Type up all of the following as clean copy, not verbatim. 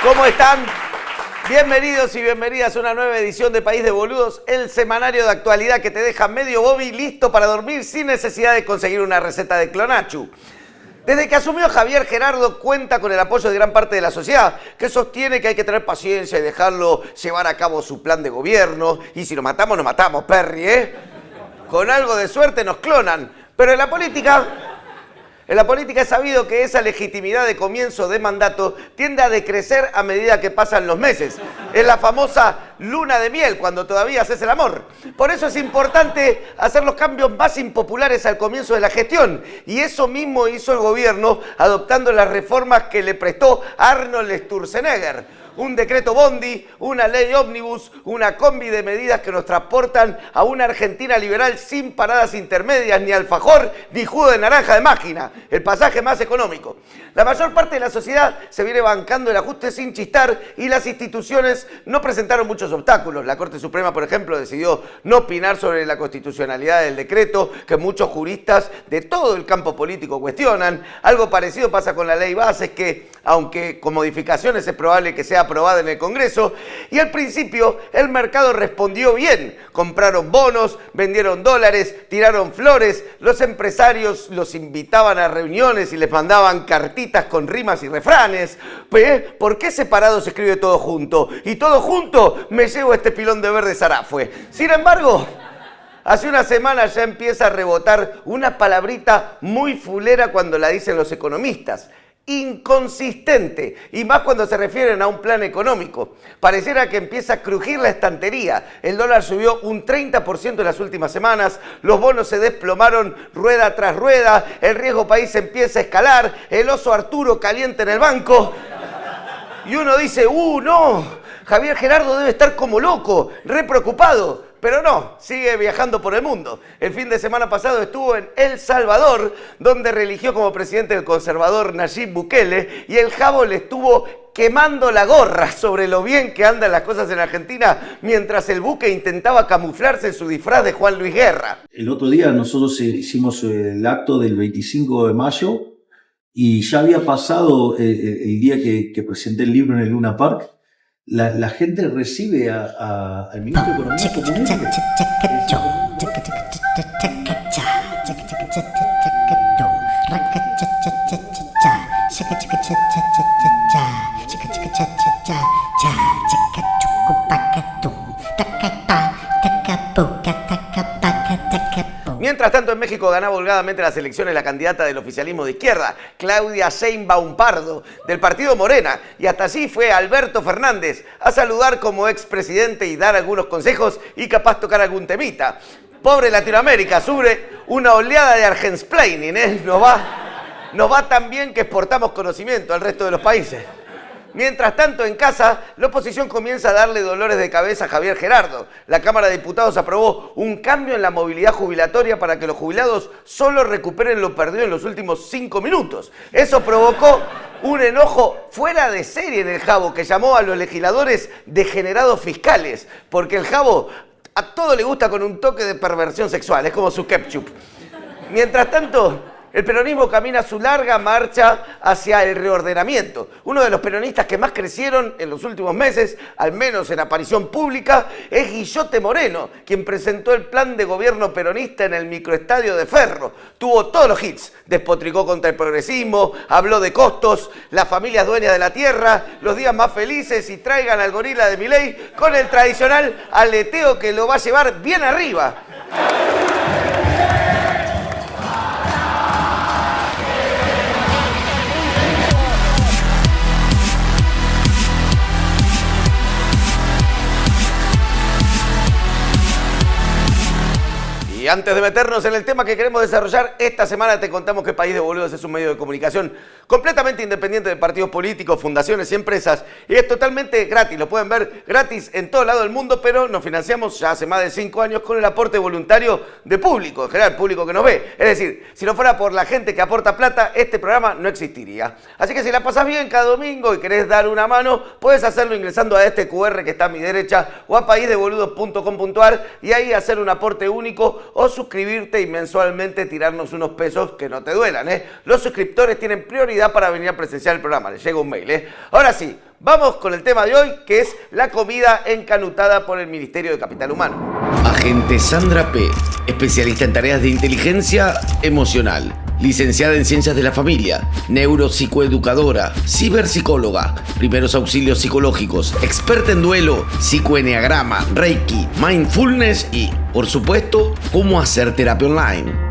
¿Cómo están? Bienvenidos y bienvenidas a una nueva edición de País de Boludos, el semanario de actualidad que te deja medio bobi listo para dormir sin necesidad de conseguir una receta de clonachu. Desde que asumió Javier Gerardo cuenta con el apoyo de gran parte de la sociedad, que sostiene que hay que tener paciencia y dejarlo llevar a cabo su plan de gobierno. Y si nos matamos, Perry, ¿eh? Con algo de suerte nos clonan. Pero en la política es sabido que esa legitimidad de comienzo de mandato tiende a decrecer a medida que pasan los meses. Es la famosa luna de miel, cuando todavía haces el amor. Por eso es importante hacer los cambios más impopulares al comienzo de la gestión. Y eso mismo hizo el gobierno adoptando las reformas que le prestó Arnold Schwarzenegger. Un decreto Bondi, una ley ómnibus, una combi de medidas que nos transportan a una Argentina liberal sin paradas intermedias, ni alfajor, ni jugo de naranja de máquina, el pasaje más económico. La mayor parte de la sociedad se viene bancando el ajuste sin chistar y las instituciones no presentaron muchos obstáculos. La Corte Suprema, por ejemplo, decidió no opinar sobre la constitucionalidad del decreto que muchos juristas de todo el campo político cuestionan. Algo parecido pasa con la ley Bases, que, aunque con modificaciones es probable que sea aprobada en el Congreso, y al principio el mercado respondió bien. Compraron bonos, vendieron dólares, tiraron flores, los empresarios los invitaban a reuniones y les mandaban cartitas con rimas y refranes. ¿Por qué separado se escribe todo junto? Y todo junto me llevo este pilón de verde zarafue. Sin embargo, hace una semana ya empieza a rebotar una palabrita muy fulera cuando la dicen los economistas. Inconsistente, y más cuando se refieren a un plan económico. Pareciera que empieza a crujir la estantería. El dólar subió un 30% en las últimas semanas, los bonos se desplomaron rueda tras rueda, el riesgo país empieza a escalar, el oso Arturo caliente en el banco, y uno dice, no, Javier Gerardo debe estar como loco, re preocupado. Pero no, sigue viajando por el mundo. El fin de semana pasado estuvo en El Salvador, donde reeligió como presidente el conservador Nayib Bukele, y el Jabo le estuvo quemando la gorra sobre lo bien que andan las cosas en Argentina, mientras el Buque intentaba camuflarse en su disfraz de Juan Luis Guerra. El otro día nosotros hicimos el acto del 25 de mayo y ya había pasado el día que presenté el libro en el Luna Park. La gente recibe al ministro de Economía como un héroe. Mientras tanto, en México ganaba holgadamente las elecciones la candidata del oficialismo de izquierda, Claudia Sheinbaum Pardo, del partido Morena, y hasta allí fue Alberto Fernández a saludar como expresidente y dar algunos consejos y capaz tocar algún temita. Pobre Latinoamérica, sufre una oleada de argensplaining, ¿eh? Nos va tan bien que exportamos conocimiento al resto de los países. Mientras tanto, en casa, la oposición comienza a darle dolores de cabeza a Javier Gerardo. La Cámara de Diputados aprobó un cambio en la movilidad jubilatoria para que los jubilados solo recuperen lo perdido en los últimos 5 minutos. Eso provocó un enojo fuera de serie en el Jabo, que llamó a los legisladores degenerados fiscales, porque el Jabo a todo le gusta con un toque de perversión sexual, es como su ketchup. Mientras tanto, el peronismo camina su larga marcha hacia el reordenamiento. Uno de los peronistas que más crecieron en los últimos meses, al menos en aparición pública, es Guillote Moreno, quien presentó el plan de gobierno peronista en el microestadio de Ferro. Tuvo todos los hits, despotricó contra el progresismo, habló de costos, las familias dueñas de la tierra, los días más felices y traigan al gorila de Milei con el tradicional aleteo que lo va a llevar bien arriba. Y antes de meternos en el tema que queremos desarrollar, esta semana te contamos que País de Boludos es un medio de comunicación completamente independiente de partidos políticos, fundaciones y empresas. Y es totalmente gratis, lo pueden ver gratis en todo lado del mundo, pero nos financiamos ya hace más de 5 años con el aporte voluntario de público, en general, público que nos ve. Es decir, si no fuera por la gente que aporta plata, este programa no existiría. Así que si la pasás bien cada domingo y querés dar una mano, puedes hacerlo ingresando a este QR que está a mi derecha o a paisdeboludos.com.ar y ahí hacer un aporte único o o suscribirte y mensualmente tirarnos unos pesos que no te duelan, ¿eh? Los suscriptores tienen prioridad para venir a presenciar el programa. Les llega un mail, ¿eh? Ahora sí, vamos con el tema de hoy, que es la comida encanutada por el Ministerio de Capital Humano. Agente Sandra P., especialista en tareas de inteligencia emocional, licenciada en Ciencias de la Familia, neuropsicoeducadora, ciberpsicóloga, primeros auxilios psicológicos, experta en duelo, psicoenneagrama, reiki, mindfulness y, por supuesto, cómo hacer terapia online.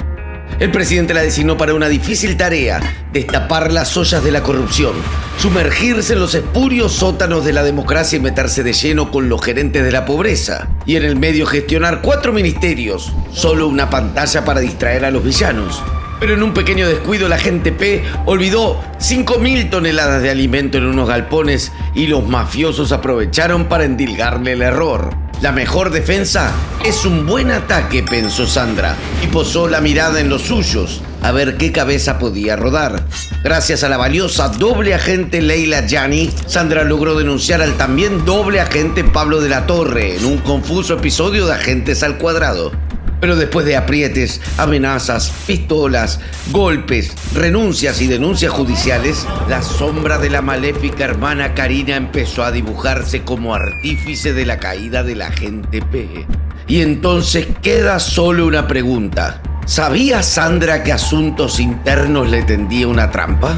El presidente la designó para una difícil tarea: destapar las ollas de la corrupción, sumergirse en los espurios sótanos de la democracia y meterse de lleno con los gerentes de la pobreza. Y en el medio gestionar 4 ministerios, solo una pantalla para distraer a los villanos. Pero en un pequeño descuido la gente P olvidó 5.000 toneladas de alimento en unos galpones y los mafiosos aprovecharon para endilgarle el error. La mejor defensa es un buen ataque, pensó Sandra, y posó la mirada en los suyos, a ver qué cabeza podía rodar. Gracias a la valiosa doble agente Leila Yani, Sandra logró denunciar al también doble agente Pablo de la Torre en un confuso episodio de Agentes al Cuadrado. Pero después de aprietes, amenazas, pistolas, golpes, renuncias y denuncias judiciales, la sombra de la maléfica hermana Karina empezó a dibujarse como artífice de la caída del agente P. Y entonces queda solo una pregunta: ¿sabía Sandra que Asuntos Internos le tendía una trampa?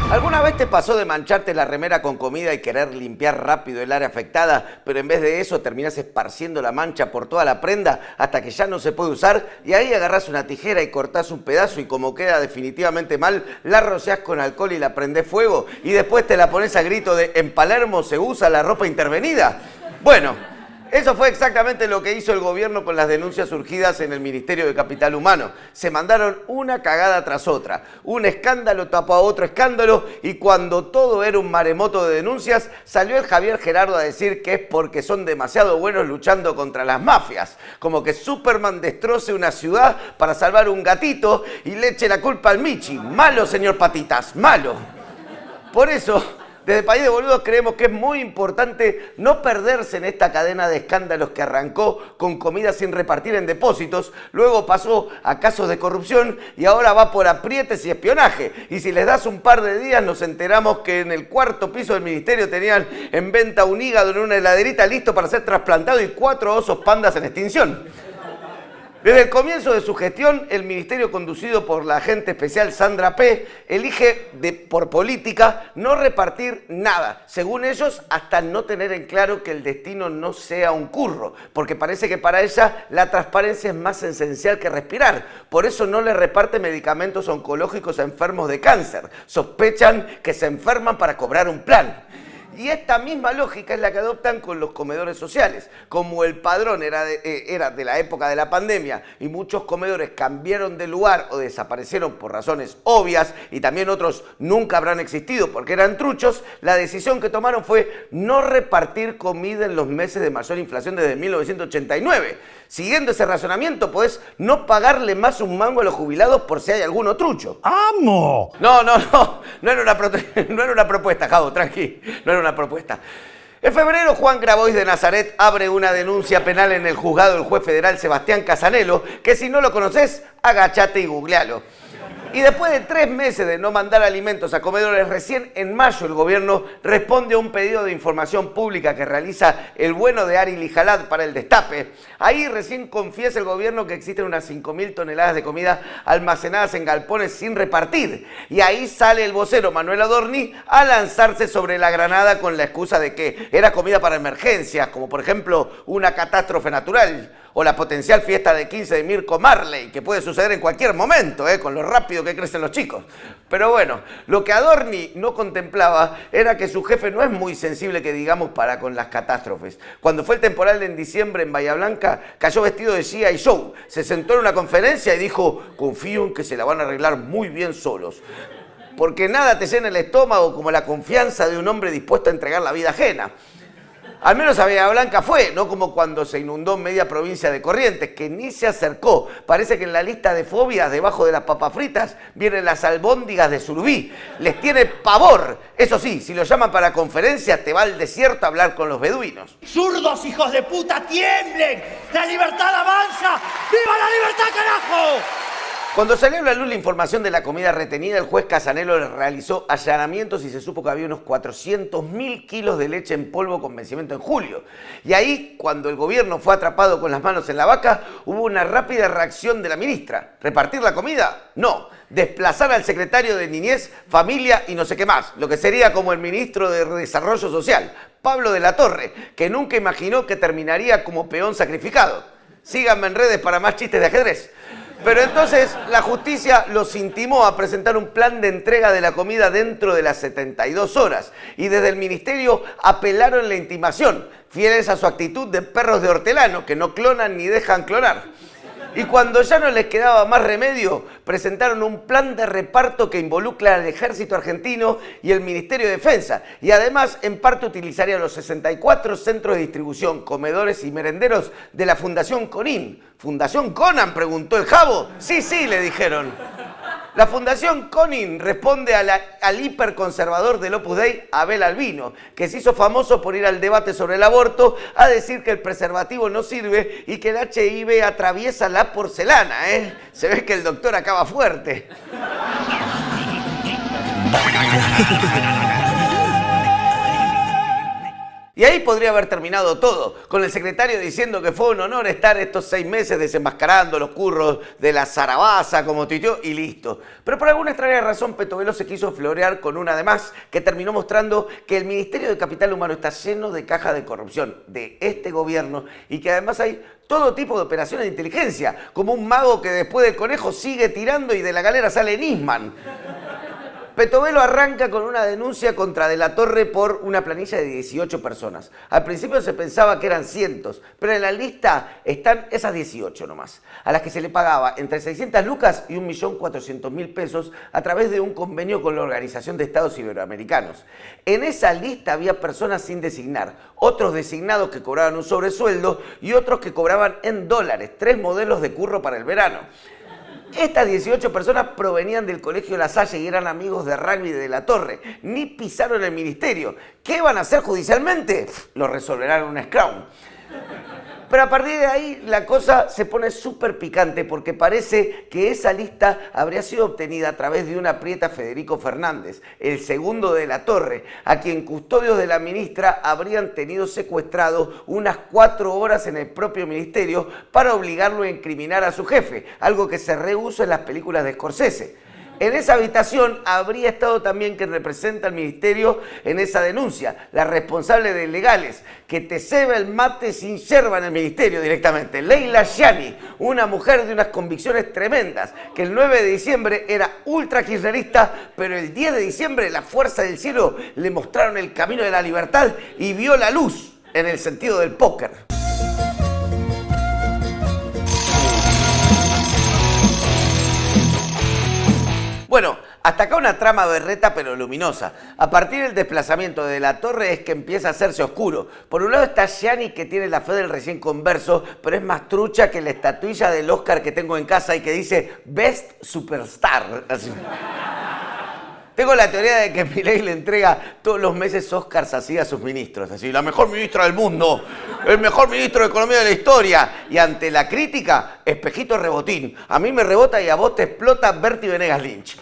¿Alguna vez te pasó de mancharte la remera con comida y querer limpiar rápido el área afectada, pero en vez de eso terminás esparciendo la mancha por toda la prenda hasta que ya no se puede usar? Y ahí agarrás una tijera y cortás un pedazo y como queda definitivamente mal, la rociás con alcohol y la prendés fuego y después te la pones a grito de «¿En Palermo se usa la ropa intervenida?». Bueno, eso fue exactamente lo que hizo el gobierno con las denuncias surgidas en el Ministerio de Capital Humano. Se mandaron una cagada tras otra. Un escándalo tapó a otro escándalo y cuando todo era un maremoto de denuncias, salió el Javier Gerardo a decir que es porque son demasiado buenos luchando contra las mafias. Como que Superman destroce una ciudad para salvar un gatito y le eche la culpa al Michi. Malo, señor Patitas, malo. Por eso, desde País de Boludos creemos que es muy importante no perderse en esta cadena de escándalos que arrancó con comida sin repartir en depósitos, luego pasó a casos de corrupción y ahora va por aprietes y espionaje. Y si les das un par de días nos enteramos que en el 4º piso del ministerio tenían en venta un hígado en una heladerita listo para ser trasplantado y 4 osos pandas en extinción. Desde el comienzo de su gestión, el ministerio conducido por la agente especial Sandra P. elige por política no repartir nada, según ellos hasta no tener en claro que el destino no sea un curro, porque parece que para ella la transparencia es más esencial que respirar. Por eso no le reparte medicamentos oncológicos a enfermos de cáncer. Sospechan que se enferman para cobrar un plan. Y esta misma lógica es la que adoptan con los comedores sociales. Como el padrón era de la época de la pandemia y muchos comedores cambiaron de lugar o desaparecieron por razones obvias y también otros nunca habrán existido porque eran truchos, la decisión que tomaron fue no repartir comida en los meses de mayor inflación desde 1989. Siguiendo ese razonamiento, podés no pagarle más un mango a los jubilados por si hay alguno trucho. ¡Amo! No era una propuesta, Javo, tranqui, no era una propuesta. En febrero, Juan Grabois de Nazaret abre una denuncia penal en el juzgado del juez federal Sebastián Casanelo, que si no lo conoces, agachate y googlealo. Y después de 3 meses de no mandar alimentos a comedores, recién en mayo el gobierno responde a un pedido de información pública que realiza el bueno de Ari Lijalad para el Destape. Ahí recién confiesa el gobierno que existen unas 5.000 toneladas de comida almacenadas en galpones sin repartir. Y ahí sale el vocero Manuel Adorni a lanzarse sobre la granada con la excusa de que era comida para emergencias, como por ejemplo una catástrofe natural o la potencial fiesta de 15 de Mirko Marley, que puede suceder en cualquier momento, con lo rápido que crecen los chicos. Pero bueno, lo que Adorni no contemplaba era que su jefe no es muy sensible, que digamos, para con las catástrofes. Cuando fue el temporal en diciembre en Bahía Blanca, cayó vestido de G.I. Joe, se sentó en una conferencia y dijo: confío en que se la van a arreglar muy bien solos. Porque nada te llena el estómago como la confianza de un hombre dispuesto a entregar la vida ajena. Al menos a Bahía Blanca fue, no como cuando se inundó media provincia de Corrientes, que ni se acercó. Parece que en la lista de fobias, debajo de las papas fritas, vienen las albóndigas de Surubí. Les tiene pavor. Eso sí, si lo llaman para conferencias, te va al desierto a hablar con los beduinos. ¡Zurdos, hijos de puta, tiemblen! ¡La libertad avanza! ¡Viva la libertad, carajo! Cuando salió a la luz la información de la comida retenida, el juez Casanelo le realizó allanamientos y se supo que había unos 400.000 kilos de leche en polvo con vencimiento en julio. Y ahí, cuando el gobierno fue atrapado con las manos en la vaca, hubo una rápida reacción de la ministra. ¿Repartir la comida? No. Desplazar al secretario de Niñez, Familia y no sé qué más, lo que sería como el ministro de Desarrollo Social, Pablo de la Torre, que nunca imaginó que terminaría como peón sacrificado. Síganme en redes para más chistes de ajedrez. Pero entonces la justicia los intimó a presentar un plan de entrega de la comida dentro de las 72 horas y desde el ministerio apelaron la intimación, fieles a su actitud de perros de hortelano que no clonan ni dejan clonar. Y cuando ya no les quedaba más remedio, presentaron un plan de reparto que involucra al Ejército Argentino y el Ministerio de Defensa. Y además, en parte, utilizaría los 64 centros de distribución, comedores y merenderos de la Fundación Conin. ¿Fundación Conan?, preguntó el Jabo. Sí, le dijeron. La Fundación Conin responde al hiperconservador del Opus Dei, Abel Albino, que se hizo famoso por ir al debate sobre el aborto a decir que el preservativo no sirve y que el HIV atraviesa la porcelana, ¿eh? Se ve que el doctor acaba fuerte. Y ahí podría haber terminado todo, con el secretario diciendo que fue un honor estar estos 6 meses desenmascarando los curros de la zarabaza como tuiteó y listo. Pero por alguna extraña razón Petovelo se quiso florear con una de más que terminó mostrando que el Ministerio de Capital Humano está lleno de cajas de corrupción de este gobierno y que además hay todo tipo de operaciones de inteligencia, como un mago que después del conejo sigue tirando y de la galera sale Nisman. Petovelo arranca con una denuncia contra De la Torre por una planilla de 18 personas. Al principio se pensaba que eran cientos, pero en la lista están esas 18 nomás, a las que se le pagaba entre 600 lucas y 1.400.000 pesos a través de un convenio con la Organización de Estados Iberoamericanos. En esa lista había personas sin designar, otros designados que cobraban un sobresueldo y otros que cobraban en dólares, 3 modelos de curro para el verano. Estas 18 personas provenían del Colegio La Salle y eran amigos de rugby de La Torre. Ni pisaron el ministerio. ¿Qué van a hacer judicialmente? Lo resolverán en un scrum. Pero a partir de ahí la cosa se pone súper picante porque parece que esa lista habría sido obtenida a través de una aprieta Federico Fernández, el segundo de La Torre, a quien custodios de la ministra habrían tenido secuestrado unas 4 horas en el propio ministerio para obligarlo a incriminar a su jefe, algo que se rehúsa en las películas de Scorsese. En esa habitación habría estado también quien representa al ministerio en esa denuncia, la responsable de legales, que te ceba el mate sin yerba en el ministerio directamente, Leila Gianni, una mujer de unas convicciones tremendas, que el 9 de diciembre era ultra kirchnerista, pero el 10 de diciembre la fuerza del cielo le mostraron el camino de la libertad y vio la luz en el sentido del póker. Bueno, hasta acá una trama berreta pero luminosa. A partir del desplazamiento de La Torre es que empieza a hacerse oscuro. Por un lado está Gianni, que tiene la fe del recién converso, pero es más trucha que la estatuilla del Oscar que tengo en casa y que dice Best Superstar. Así. Tengo la teoría de que Milei le entrega todos los meses Oscars así a sus ministros. Así, la mejor ministra del mundo, el mejor ministro de Economía de la historia. Y ante la crítica, espejito rebotín. A mí me rebota y a vos te explota Bertie Venegas Lynch.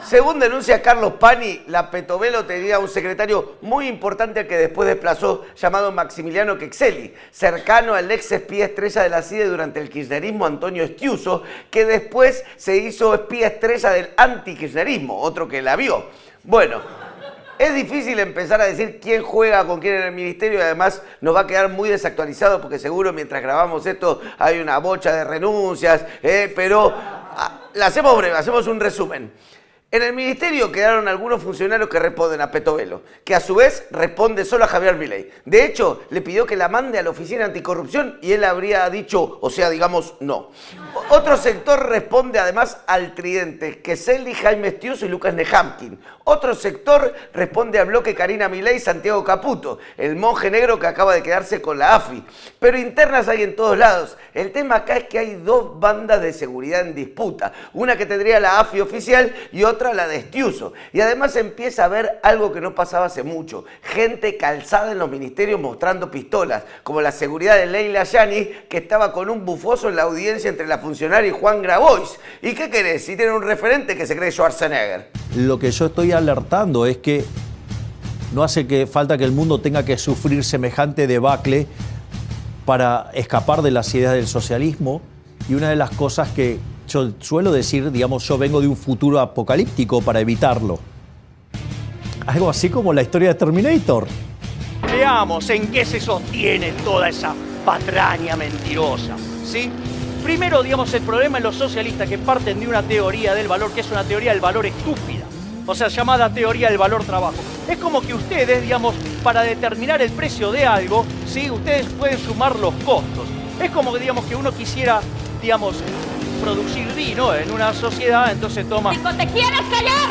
Según denuncia Carlos Pani, la Petovelo tenía un secretario muy importante al que después desplazó, llamado Maximiliano Quexeli, cercano al ex espía estrella de la CIDE durante el kirchnerismo, Antonio Estiuso, que después se hizo espía estrella del antikirchnerismo, otro que la vio. Bueno, es difícil empezar a decir quién juega con quién en el ministerio y además nos va a quedar muy desactualizado porque seguro mientras grabamos esto hay una bocha de renuncias, pero la hacemos breve, hacemos un resumen. En el ministerio quedaron algunos funcionarios que responden a Petovelo, que a su vez responde solo a Javier Milei. De hecho, le pidió que la mande a la Oficina Anticorrupción y él habría dicho, o sea, digamos, no. Otro sector responde además al tridente, Kesseldy, Jaime Estiuso y Lucas Nehamkin. Otro sector responde al bloque Karina Milei y Santiago Caputo, el monje negro que acaba de quedarse con la AFI. Pero internas hay en todos lados. El tema acá es que hay dos bandas de seguridad en disputa. Una que tendría la AFI oficial y otra la de Estiuso. Y además empieza a ver algo que no pasaba hace mucho. Gente calzada en los ministerios mostrando pistolas, como la seguridad de Leila Yani, que estaba con un bufoso en la audiencia entre la funcionaria y Juan Grabois. ¿Y qué querés? Si tiene un referente que se cree Schwarzenegger. Lo que yo estoy alertando es que no hace falta que el mundo tenga que sufrir semejante debacle para escapar de las ideas del socialismo. Y una de las cosas que yo suelo decir, digamos, yo vengo de un futuro apocalíptico para evitarlo. Algo así como la historia de Terminator. Veamos en qué se sostiene toda esa patraña mentirosa, ¿sí? Primero, digamos, el problema en los socialistas que parten de una teoría del valor, que es una teoría del valor estúpida, o sea, llamada teoría del valor trabajo. Es como que ustedes, digamos, para determinar el precio de algo, ¿sí? Ustedes pueden sumar los costos. Es como que, digamos, que uno quisiera, digamos, producir vino en una sociedad, entonces toma... ¡Chico, te quieres callar!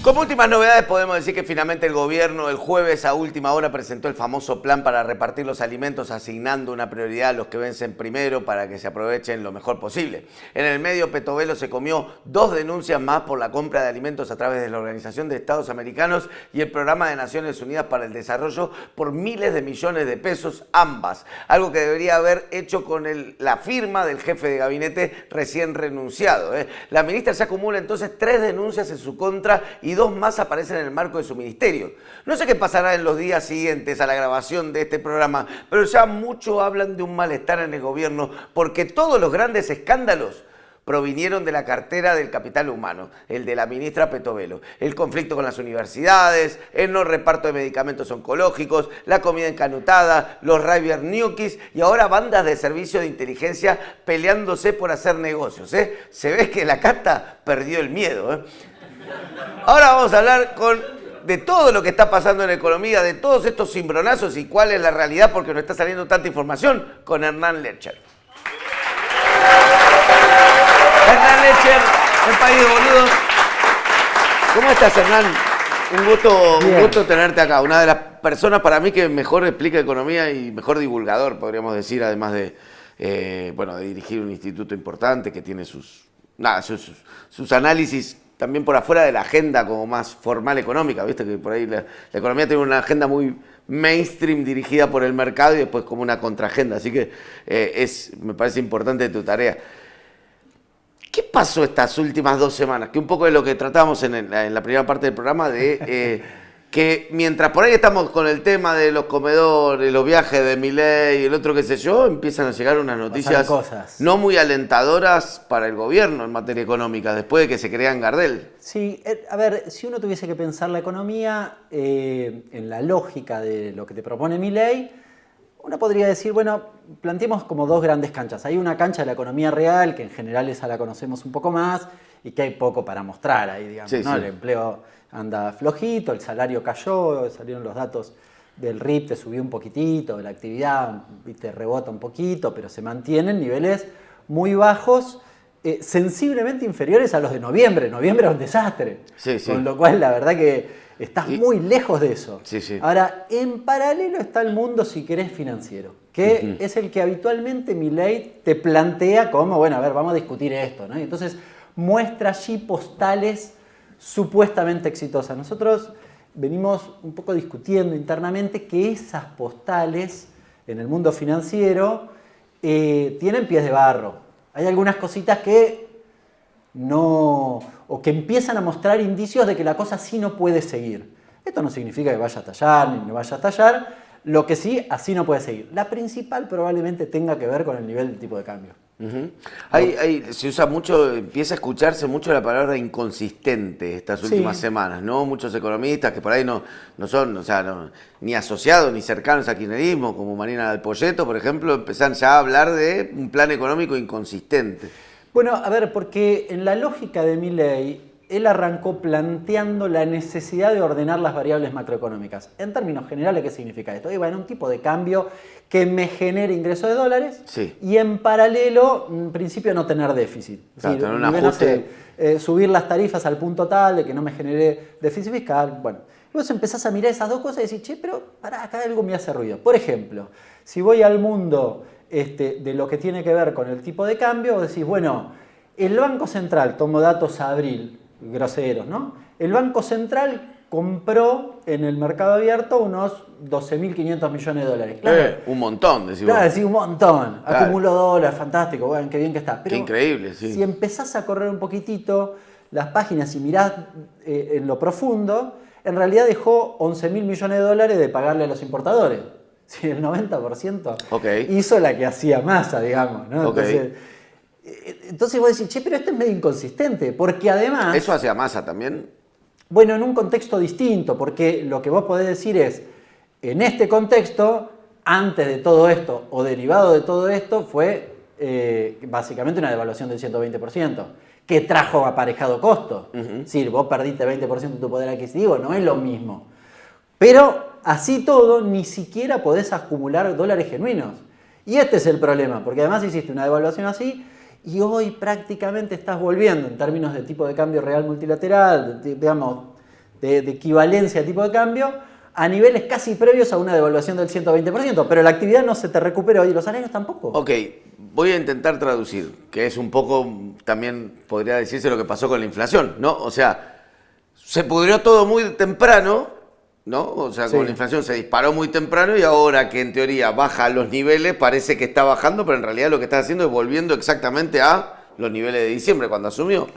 Como últimas novedades podemos decir que finalmente el gobierno el jueves a última hora presentó el famoso plan para repartir los alimentos asignando una prioridad a los que vencen primero para que se aprovechen lo mejor posible. En el medio, Petovelo se comió 2 denuncias más por la compra de alimentos a través de la Organización de Estados Americanos y el Programa de Naciones Unidas para el Desarrollo por miles de millones de pesos ambas. Algo que debería haber hecho con la firma del jefe de gabinete recién renunciado. La ministra se acumula entonces 3 denuncias en su contra y 2 más aparecen en el marco de su ministerio. No sé qué pasará en los días siguientes a la grabación de este programa, pero ya mucho hablan de un malestar en el gobierno porque todos los grandes escándalos provinieron de la cartera del capital humano, el de la ministra Petovelo. El conflicto con las universidades, el no reparto de medicamentos oncológicos, la comida encanutada, los Ryder Newkis y ahora bandas de servicio de inteligencia peleándose por hacer negocios. Se ve que la casta perdió el miedo. Ahora vamos a hablar de todo lo que está pasando en la economía, de todos estos cimbronazos y cuál es la realidad, porque no está saliendo tanta información, con Hernán Lecher. Hernán Lecher, el País de Boludos. ¿Cómo estás, Hernán? Un gusto tenerte acá. Una de las personas para mí que mejor explica economía y mejor divulgador, podríamos decir, además de dirigir un instituto importante que tiene sus análisis también por afuera de la agenda como más formal económica, viste que por ahí la economía tiene una agenda muy mainstream dirigida por el mercado y después como una contraagenda, así que me parece importante tu tarea. ¿Qué pasó estas últimas 2 semanas? Que un poco de lo que tratábamos en la primera parte del programa de que mientras por ahí estamos con el tema de los comedores, los viajes de Milei y el otro qué sé yo, empiezan a llegar unas noticias no muy alentadoras para el gobierno en materia económica, después de que se crean Gardel. Sí, a ver, si uno tuviese que pensar la economía en la lógica de lo que te propone Milei, uno podría decir, bueno, planteemos como 2 grandes canchas. Hay una cancha de la economía real, que en general esa la conocemos un poco más, y que hay poco para mostrar ahí, digamos, sí, ¿no? Sí. El empleo anda flojito, el salario cayó, salieron los datos del RIP, te subió un poquitito, la actividad te rebota un poquito, pero se mantienen niveles muy bajos, sensiblemente inferiores a los de noviembre. Noviembre era un desastre, Sí. Con lo cual la verdad que estás muy lejos de eso. Sí. Ahora, en paralelo está el mundo, si querés, financiero, que es el que habitualmente Milei te plantea como, bueno, a ver, vamos a discutir esto, ¿no? Y entonces muestra allí postales supuestamente exitosas. Nosotros venimos un poco discutiendo internamente que esas postales en el mundo financiero tienen pies de barro. Hay algunas cositas que no, o que empiezan a mostrar indicios de que la cosa así no puede seguir. Esto no significa que vaya a tallar ni no vaya a tallar, lo que sí, así no puede seguir. La principal probablemente tenga que ver con el nivel del tipo de cambio. Se usa mucho, empieza a escucharse mucho la palabra inconsistente estas últimas semanas, ¿no? Muchos economistas que por ahí no son, ni asociados ni cercanos al kirchnerismo, como Marina Del Poyeto, por ejemplo, empiezan ya a hablar de un plan económico inconsistente. Bueno, a ver, porque en la lógica de Milei, él arrancó planteando la necesidad de ordenar las variables macroeconómicas. En términos generales, ¿qué significa esto? Y bueno, un tipo de cambio que me genere ingreso de dólares y en paralelo, en principio, no tener déficit. Claro, tener un ajuste. Subir las tarifas al punto tal de que no me genere déficit fiscal. Bueno, vos empezás a mirar esas dos cosas y decís, che, pero pará, acá algo me hace ruido. Por ejemplo, si voy al mundo de lo que tiene que ver con el tipo de cambio, vos decís, bueno, el Banco Central, tomo datos a abril, groseros, ¿no? El Banco Central compró en el mercado abierto unos 12.500 millones de dólares. Claro, Un montón, decimos. claro, sí, un montón. Claro. Acumuló dólares, fantástico, bueno, qué bien que está. Pero Qué increíble, sí. si empezás a correr un poquitito las páginas y mirás en lo profundo, en realidad dejó 11.000 millones de dólares de pagarle a los importadores. Sí, el 90% hizo la que hacía Massa, digamos, ¿no? Entonces vos decís, che, pero esto es medio inconsistente, porque además... ¿Eso hacía Massa también? Bueno, en un contexto distinto, porque lo que vos podés decir es, en este contexto, antes de todo esto, o derivado de todo esto, fue básicamente una devaluación del 120%, que trajo aparejado costo. Es decir, vos perdiste 20% de tu poder adquisitivo, no es lo mismo. Pero así todo, ni siquiera podés acumular dólares genuinos. Y este es el problema, porque además hiciste una devaluación así, y hoy prácticamente estás volviendo en términos de tipo de cambio real multilateral, digamos, de equivalencia de tipo de cambio, a niveles casi previos a una devaluación del 120%, pero la actividad no se te recuperó y los salarios tampoco. Ok, voy a intentar traducir, que es un poco, también podría decirse lo que pasó con la inflación, ¿no? O sea, se pudrió todo muy temprano, ¿no? O sea, con la inflación se disparó muy temprano y ahora que en teoría baja los niveles, parece que está bajando, pero en realidad lo que está haciendo es volviendo exactamente a los niveles de diciembre, cuando asumió.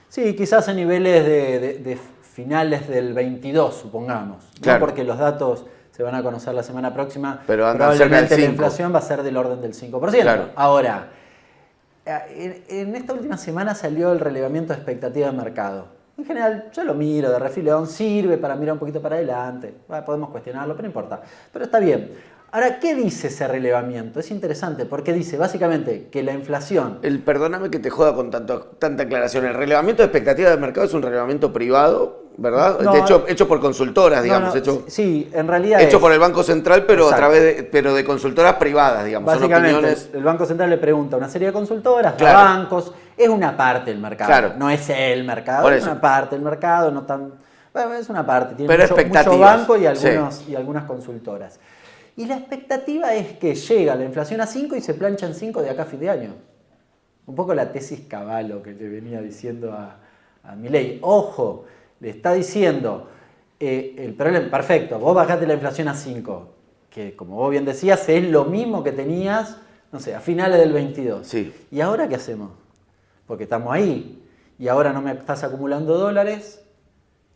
Sí, quizás a niveles de finales del 22, supongamos. Claro. ¿No? Porque los datos se van a conocer la semana próxima. Pero andan cerca del probablemente la 5. inflación va a ser del orden del 5%. Claro. Ahora, en esta última semana salió el relevamiento de expectativa de mercado. En general, yo lo miro de refilón, sirve para mirar un poquito para adelante. Podemos cuestionarlo, pero no importa. Pero está bien. Ahora, ¿qué dice ese relevamiento? Es interesante porque dice básicamente que la inflación... Perdóname que te joda con tanta aclaración. El relevamiento de expectativa de mercado es un relevamiento privado, ¿verdad? No, hecho por consultoras, digamos. Sí, en realidad hecho por el Banco Central, pero Exacto. pero de consultoras privadas, digamos. Básicamente, son opiniones... el Banco Central le pregunta a una serie de consultoras, Claro. a bancos, es una parte del mercado, Claro. no es el mercado, Por es eso. una parte del mercado, no tan... Bueno, es una parte, tiene Pero mucho expectativas, banco y algunas consultoras. Y la expectativa es que llega la inflación a 5 y se plancha en 5 de acá a fin de año. Un poco la tesis Cavallo que le venía diciendo a Milei. Ojo, le está diciendo, el problema, perfecto, vos bajaste la inflación a 5, que como vos bien decías, es lo mismo que tenías, no sé, a finales del 22. Sí. ¿Y ahora qué hacemos? Porque estamos ahí, y ahora no me estás acumulando dólares,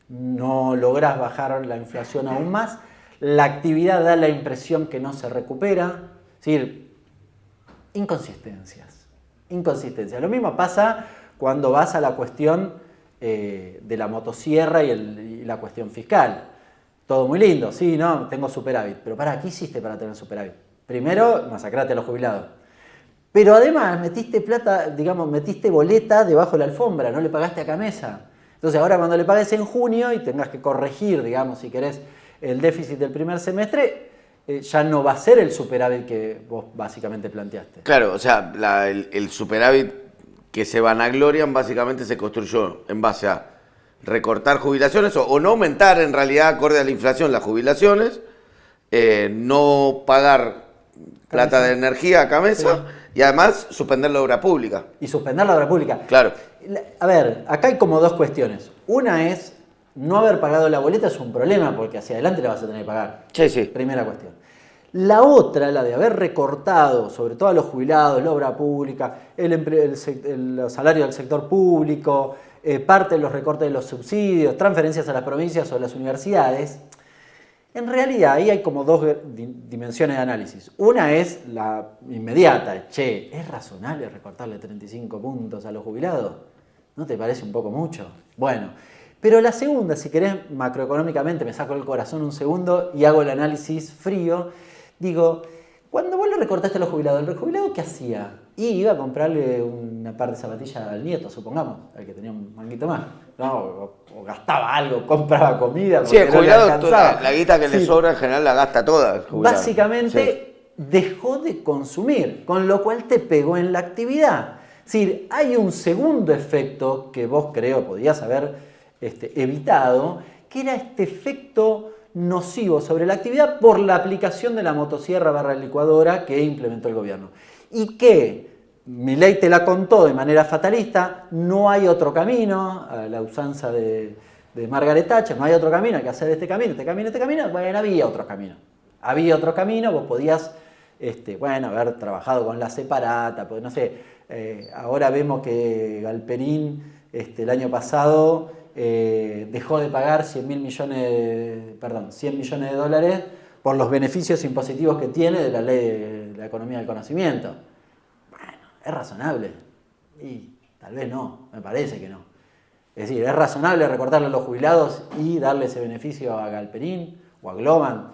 no lográs bajar la inflación aún más, la actividad da la impresión que no se recupera, es decir, inconsistencias. Lo mismo pasa cuando vas a la cuestión de la motosierra y la cuestión fiscal. Todo muy lindo, sí, no, tengo superávit, pero ¿qué hiciste para tener superávit? Primero, masacrate a los jubilados. Pero además metiste plata, digamos, metiste boleta debajo de la alfombra, no le pagaste a Camesa. Entonces ahora cuando le pagues en junio y tengas que corregir, digamos, si querés, el déficit del primer semestre, ya no va a ser el superávit que vos básicamente planteaste. Claro, o sea, el superávit que se vanaglorian básicamente se construyó en base a recortar jubilaciones o no aumentar en realidad acorde a la inflación las jubilaciones, no pagar plata de energía a Camesa y además suspender la obra pública. Y suspender la obra pública. Claro. A ver, acá hay como dos cuestiones. Una es, no haber pagado la boleta es un problema porque hacia adelante la vas a tener que pagar. Sí. Primera cuestión. La otra, la de haber recortado, sobre todo a los jubilados, la obra pública, los salarios del sector público, parte de los recortes de los subsidios, transferencias a las provincias o a las universidades. En realidad ahí hay como dos dimensiones de análisis. Una es la inmediata. Che, ¿es razonable recortarle 35 puntos a los jubilados? ¿No te parece un poco mucho? Bueno, pero la segunda, si querés macroeconómicamente, me saco el corazón un segundo y hago el análisis frío, digo, Cuando vos le recortaste a los jubilados, ¿el jubilado qué hacía? Y iba a comprarle una par de zapatillas al nieto, supongamos, al que tenía un manguito más. ¿No? O gastaba algo, compraba comida. Sí, el porque no le jubilado, alcanzaba. la guita que le sobra en general la gasta toda. el jubilado. Básicamente dejó de consumir, con lo cual te pegó en la actividad. Es decir, hay un segundo efecto que vos creo podías haber evitado, que era este efecto nocivo sobre la actividad por la aplicación de la motosierra / licuadora que implementó el gobierno. Y que Milei te la contó de manera fatalista, no hay otro camino, a la usanza de Margaret Thatcher, no hay otro camino, hay que hacer este camino. Bueno, había otro camino. Había otro camino, vos podías haber trabajado con la separata, pues no sé, ahora vemos que Galperín el año pasado dejó de pagar 100 millones de dólares por los beneficios impositivos que tiene de la ley de la economía del conocimiento. Bueno, es razonable. Y tal vez no, me parece que no. Es decir, es razonable recortarle a los jubilados y darle ese beneficio a Galperín o a Globan.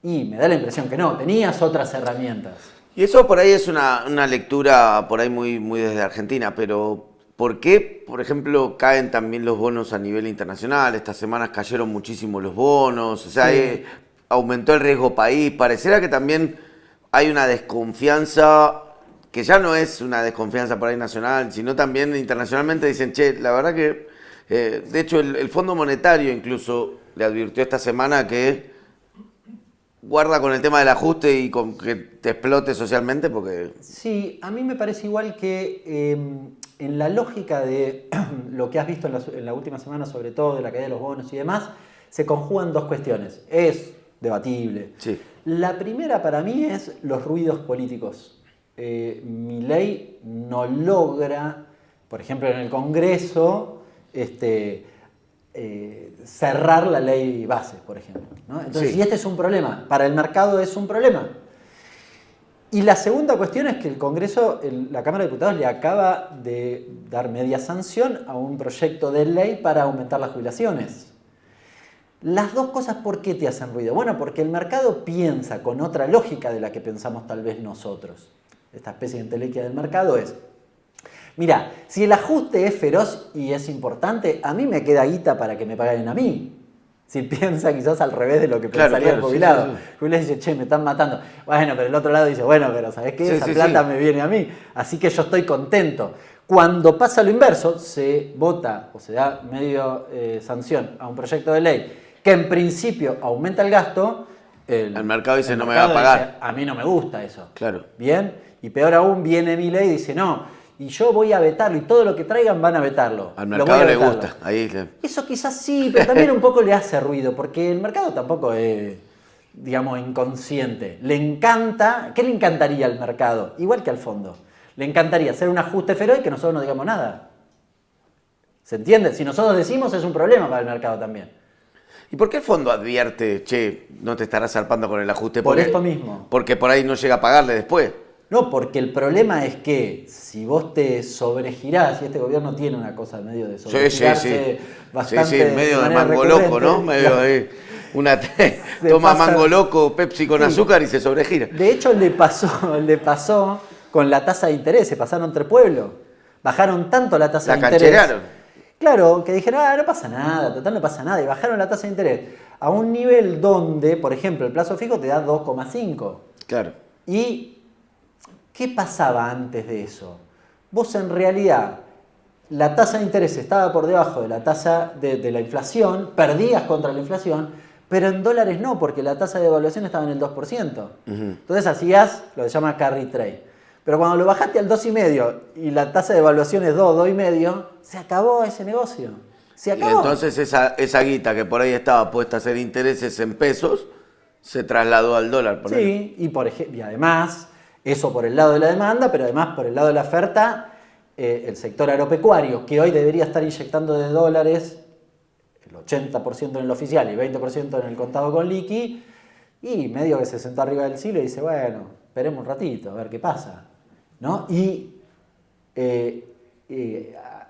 Y me da la impresión que no, tenías otras herramientas. Y eso por ahí es una lectura por ahí muy desde Argentina, pero ¿por qué, por ejemplo, caen también los bonos a nivel internacional? Estas semanas cayeron muchísimo los bonos, o sea, Sí. Aumentó el riesgo país. Pareciera que también hay una desconfianza, que ya no es una desconfianza por ahí nacional, sino también internacionalmente dicen, che, la verdad que, de hecho, el Fondo Monetario incluso le advirtió esta semana que guarda con el tema del ajuste y con que te explote socialmente porque... Sí, a mí me parece igual que en la lógica de lo que has visto en la última semana, sobre todo de la caída de los bonos y demás, se conjugan dos cuestiones. Es debatible. Sí. La primera para mí es los ruidos políticos. Milei no logra, por ejemplo en el Congreso, cerrar la ley base, por ejemplo, ¿no? Entonces, Sí. y este es un problema. Para el mercado es un problema. Y la segunda cuestión es que el Congreso, la Cámara de Diputados le acaba de dar media sanción a un proyecto de ley para aumentar las jubilaciones. Las dos cosas, ¿por qué te hacen ruido? Bueno, porque el mercado piensa con otra lógica de la que pensamos tal vez nosotros. Esta especie de entelequia del mercado es: mira, si el ajuste es feroz y es importante, a mí me queda guita para que me paguen a mí. Si piensa quizás al revés de lo que pensaría el jubilado. Sí. El jubilado dice, che, me están matando. Bueno, pero el otro lado dice, bueno, pero ¿sabés qué? Sí, Esa sí, plata sí. me viene a mí. Así que yo estoy contento. Cuando pasa lo inverso, se vota o se da medio sanción a un proyecto de ley que en principio aumenta el gasto, El mercado dice, el no me va a mercado pagar. dice, a mí no me gusta eso. Claro. Bien, y peor aún viene Milei y dice, no, y yo voy a vetarlo y todo lo que traigan van a vetarlo. Al Lo mercado voy a le vetarlo. gusta. Ahí Eso quizás sí, pero también un poco le hace ruido, porque el mercado tampoco es, digamos, inconsciente. Le encanta, ¿qué le encantaría al mercado? Igual que al fondo. Le encantaría hacer un ajuste feroz y que nosotros no digamos nada. ¿Se entiende? Si nosotros decimos es un problema para el mercado también. ¿Y por qué el fondo advierte, che, no te estarás zarpando con el ajuste? Por Porque- esto mismo. Porque por ahí no llega a pagarle después. No, porque el problema es que si vos te sobregirás, y este gobierno tiene una cosa medio de sobregirarse bastante medio de manera mango loco, recurrente, ¿no? Medio claro. ahí, Se toma pasa- mango loco, Pepsi con Sí. azúcar y se sobregira. De hecho, le pasó con la tasa de interés, se pasaron entre pueblos. Bajaron tanto la tasa La de interés. cancherearon. Claro, que dijeron, no pasa nada, total no pasa nada. Y bajaron la tasa de interés a un nivel donde, por ejemplo, el plazo fijo te da 2,5. Claro. ¿Y qué pasaba antes de eso? Vos en realidad, la tasa de interés estaba por debajo de la tasa de la inflación, perdías contra la inflación, pero en dólares no, porque la tasa de devaluación estaba en el 2%. Entonces hacías lo que se llama carry trade. Pero cuando lo bajaste al 2,5 y la tasa de evaluación es 2, 2,5, se acabó ese negocio. Se Y acabó. entonces esa guita que por ahí estaba puesta a hacer intereses en pesos, se trasladó al dólar. ponele. Sí, y además, eso por el lado de la demanda, pero además por el lado de la oferta, el sector agropecuario, que hoy debería estar inyectando de dólares el 80% en el oficial y 20% en el contado con liqui, y medio que se sentó arriba del silo y dice, bueno, esperemos un ratito, a ver qué pasa, ¿no? Y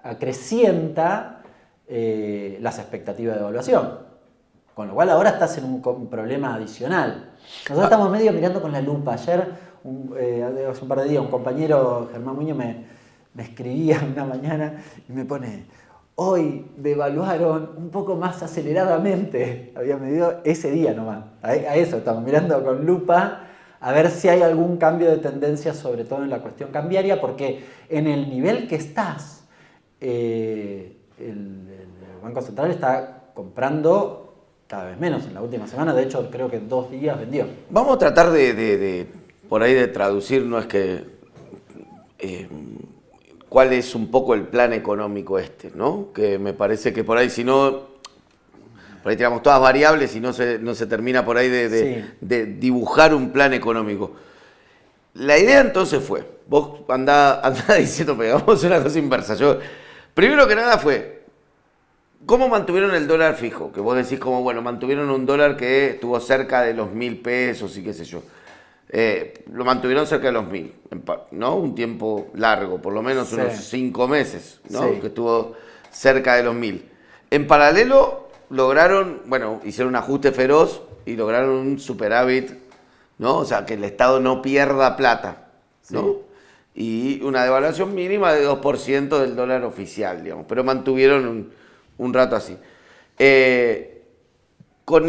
acrecienta las expectativas de evaluación. Con lo cual ahora estás en un problema adicional. Nosotros estamos medio mirando con la lupa. Ayer, hace un par de días, un compañero, Germán Muñoz, me escribía una mañana y me pone: hoy devaluaron un poco más aceleradamente. Había medido ese día nomás. A eso estamos mirando con lupa, a ver si hay algún cambio de tendencia, sobre todo en la cuestión cambiaria, porque en el nivel que estás, el Banco Central está comprando cada vez menos en la última semana. De hecho, creo que en 2 días vendió. Vamos a tratar de por ahí de traducir, no es que cuál es un poco el plan económico ¿no? Que me parece que por ahí, si no, por ahí tiramos todas variables y no se termina por ahí de dibujar un plan económico. La idea entonces fue, vos andá diciendo, pegamos una cosa inversa. Primero que nada fue, ¿cómo mantuvieron el dólar fijo? Que vos decís como, bueno, mantuvieron un dólar que estuvo cerca de los 1.000 pesos y qué sé yo. Lo mantuvieron cerca de los 1.000, ¿no? Un tiempo largo, por lo menos unos 5 meses, ¿no? Sí. Que estuvo cerca de los 1.000. En paralelo, lograron, bueno, hicieron un ajuste feroz y lograron un superávit, ¿no? O sea, que el Estado no pierda plata, ¿no? Sí. Y una devaluación mínima de 2% del dólar oficial, digamos, pero mantuvieron un rato así. Con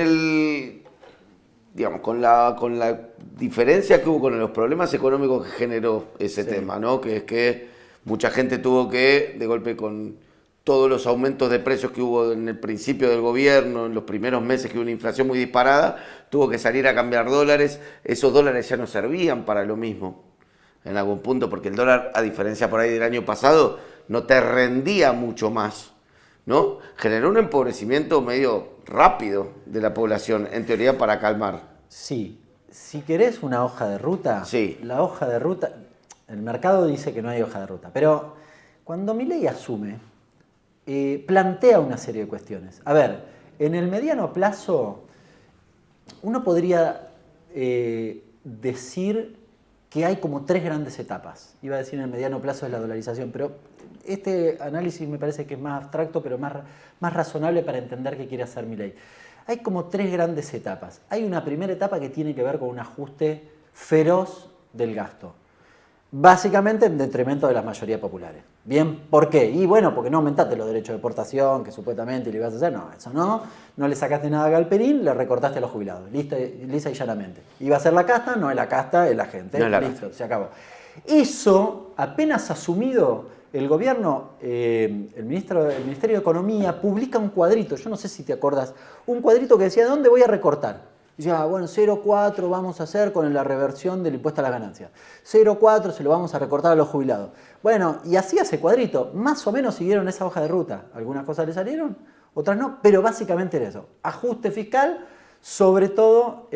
la diferencia que hubo con los problemas económicos que generó ese tema, ¿no? Que es que mucha gente tuvo que, de golpe con todos los aumentos de precios que hubo en el principio del gobierno, en los primeros meses que hubo una inflación muy disparada, tuvo que salir a cambiar dólares. Esos dólares ya no servían para lo mismo en algún punto, porque el dólar, a diferencia por ahí del año pasado, no te rendía mucho más, ¿no? Generó un empobrecimiento medio rápido de la población, en teoría para calmar. Sí. Si querés una hoja de ruta, Sí. la hoja de ruta, el mercado dice que no hay hoja de ruta, pero cuando Milei asume, plantea una serie de cuestiones. A ver, en el mediano plazo, uno podría decir que hay como 3 grandes etapas. Iba a decir en el mediano plazo es la dolarización, pero este análisis me parece que es más abstracto, pero más razonable para entender qué quiere hacer Milei. Hay como 3 grandes etapas. Hay una primera etapa que tiene que ver con un ajuste feroz del gasto. Básicamente en detrimento de las mayorías populares. Bien, ¿por qué? Y bueno, porque no aumentaste los derechos de exportación, que supuestamente le ibas a hacer. No, eso no le sacaste nada a Galperín, le recortaste a los jubilados. Listo, lisa y llanamente. Iba a ser la casta, no es la casta, es la gente. No es la Listo, se acabó. Eso, apenas asumido el gobierno, el Ministerio de Economía publica un cuadrito, yo no sé si te acordás, un cuadrito que decía, ¿dónde voy a recortar? Decía, bueno, 0,4 vamos a hacer con la reversión del impuesto a las ganancias. 0,4 se lo vamos a recortar a los jubilados. Bueno, y así ese cuadrito, más o menos siguieron esa hoja de ruta. Algunas cosas le salieron, otras no, pero básicamente era eso. Ajuste fiscal, sobre todo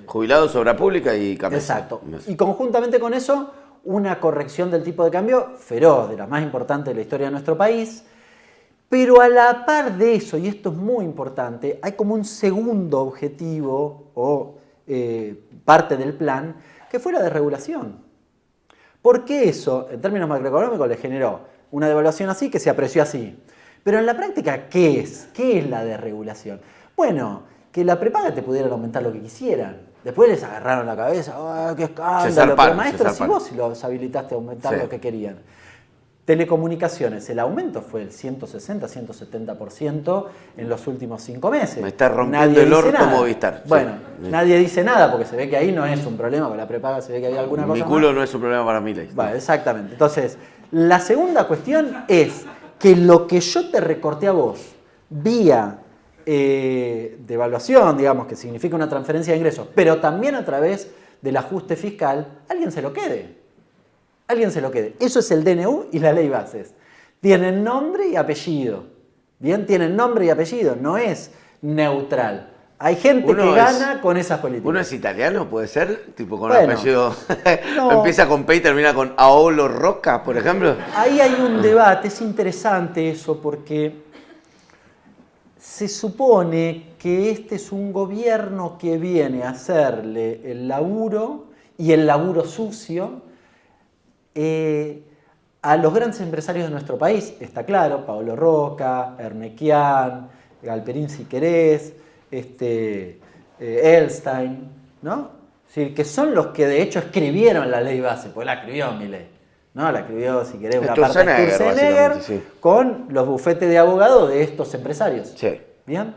Jubilados, obra pública y campesinos. Exacto. Y conjuntamente con eso, una corrección del tipo de cambio feroz, de la más importante de la historia de nuestro país. Pero a la par de eso, y esto es muy importante, hay como un segundo objetivo o parte del plan, que fue la desregulación. Porque eso, en términos macroeconómicos, le generó una devaluación así que se apreció así. Pero en la práctica, ¿qué es? ¿Qué es la desregulación? Bueno, que la prepaga te pudieran aumentar lo que quisieran. Después les agarraron la cabeza, ¡ah, qué escándalo! Pero maestro, si vos los habilitaste a aumentar lo que querían. Telecomunicaciones, el aumento fue el 160, 170% en los últimos 5 meses. Me está rompiendo el orto Movistar. Bueno, nadie dice nada porque se ve que ahí no es un problema, con la prepaga se ve que hay alguna cosa Mi culo más. no es un problema para Milei. Bueno, exactamente. Entonces, la segunda cuestión es que lo que yo te recorté a vos vía devaluación, digamos, que significa una transferencia de ingresos, pero también a través del ajuste fiscal, alguien se lo quede. Alguien se lo quede. Eso es el DNU y la ley bases. Tienen nombre y apellido. Bien, tienen nombre y apellido. No es neutral. Hay gente que gana con esas políticas. ¿Uno es italiano, puede ser? Tipo con Bueno, apellido. no. Empieza con P y termina con Aolo Rocca, por ejemplo. Ahí hay un debate. Es interesante eso porque se supone que este es un gobierno que viene a hacerle el laburo y el laburo sucio a los grandes empresarios de nuestro país, está claro, Paolo Roca, Ernequian, Galperín si querés, Elstein, ¿no? Es decir, que son los que de hecho escribieron la ley base, pues la escribió Milei, ¿no? La escribió, si querés, una parte de Sturzenegger, sí, con los bufetes de abogados de estos empresarios. Sí. ¿Bien?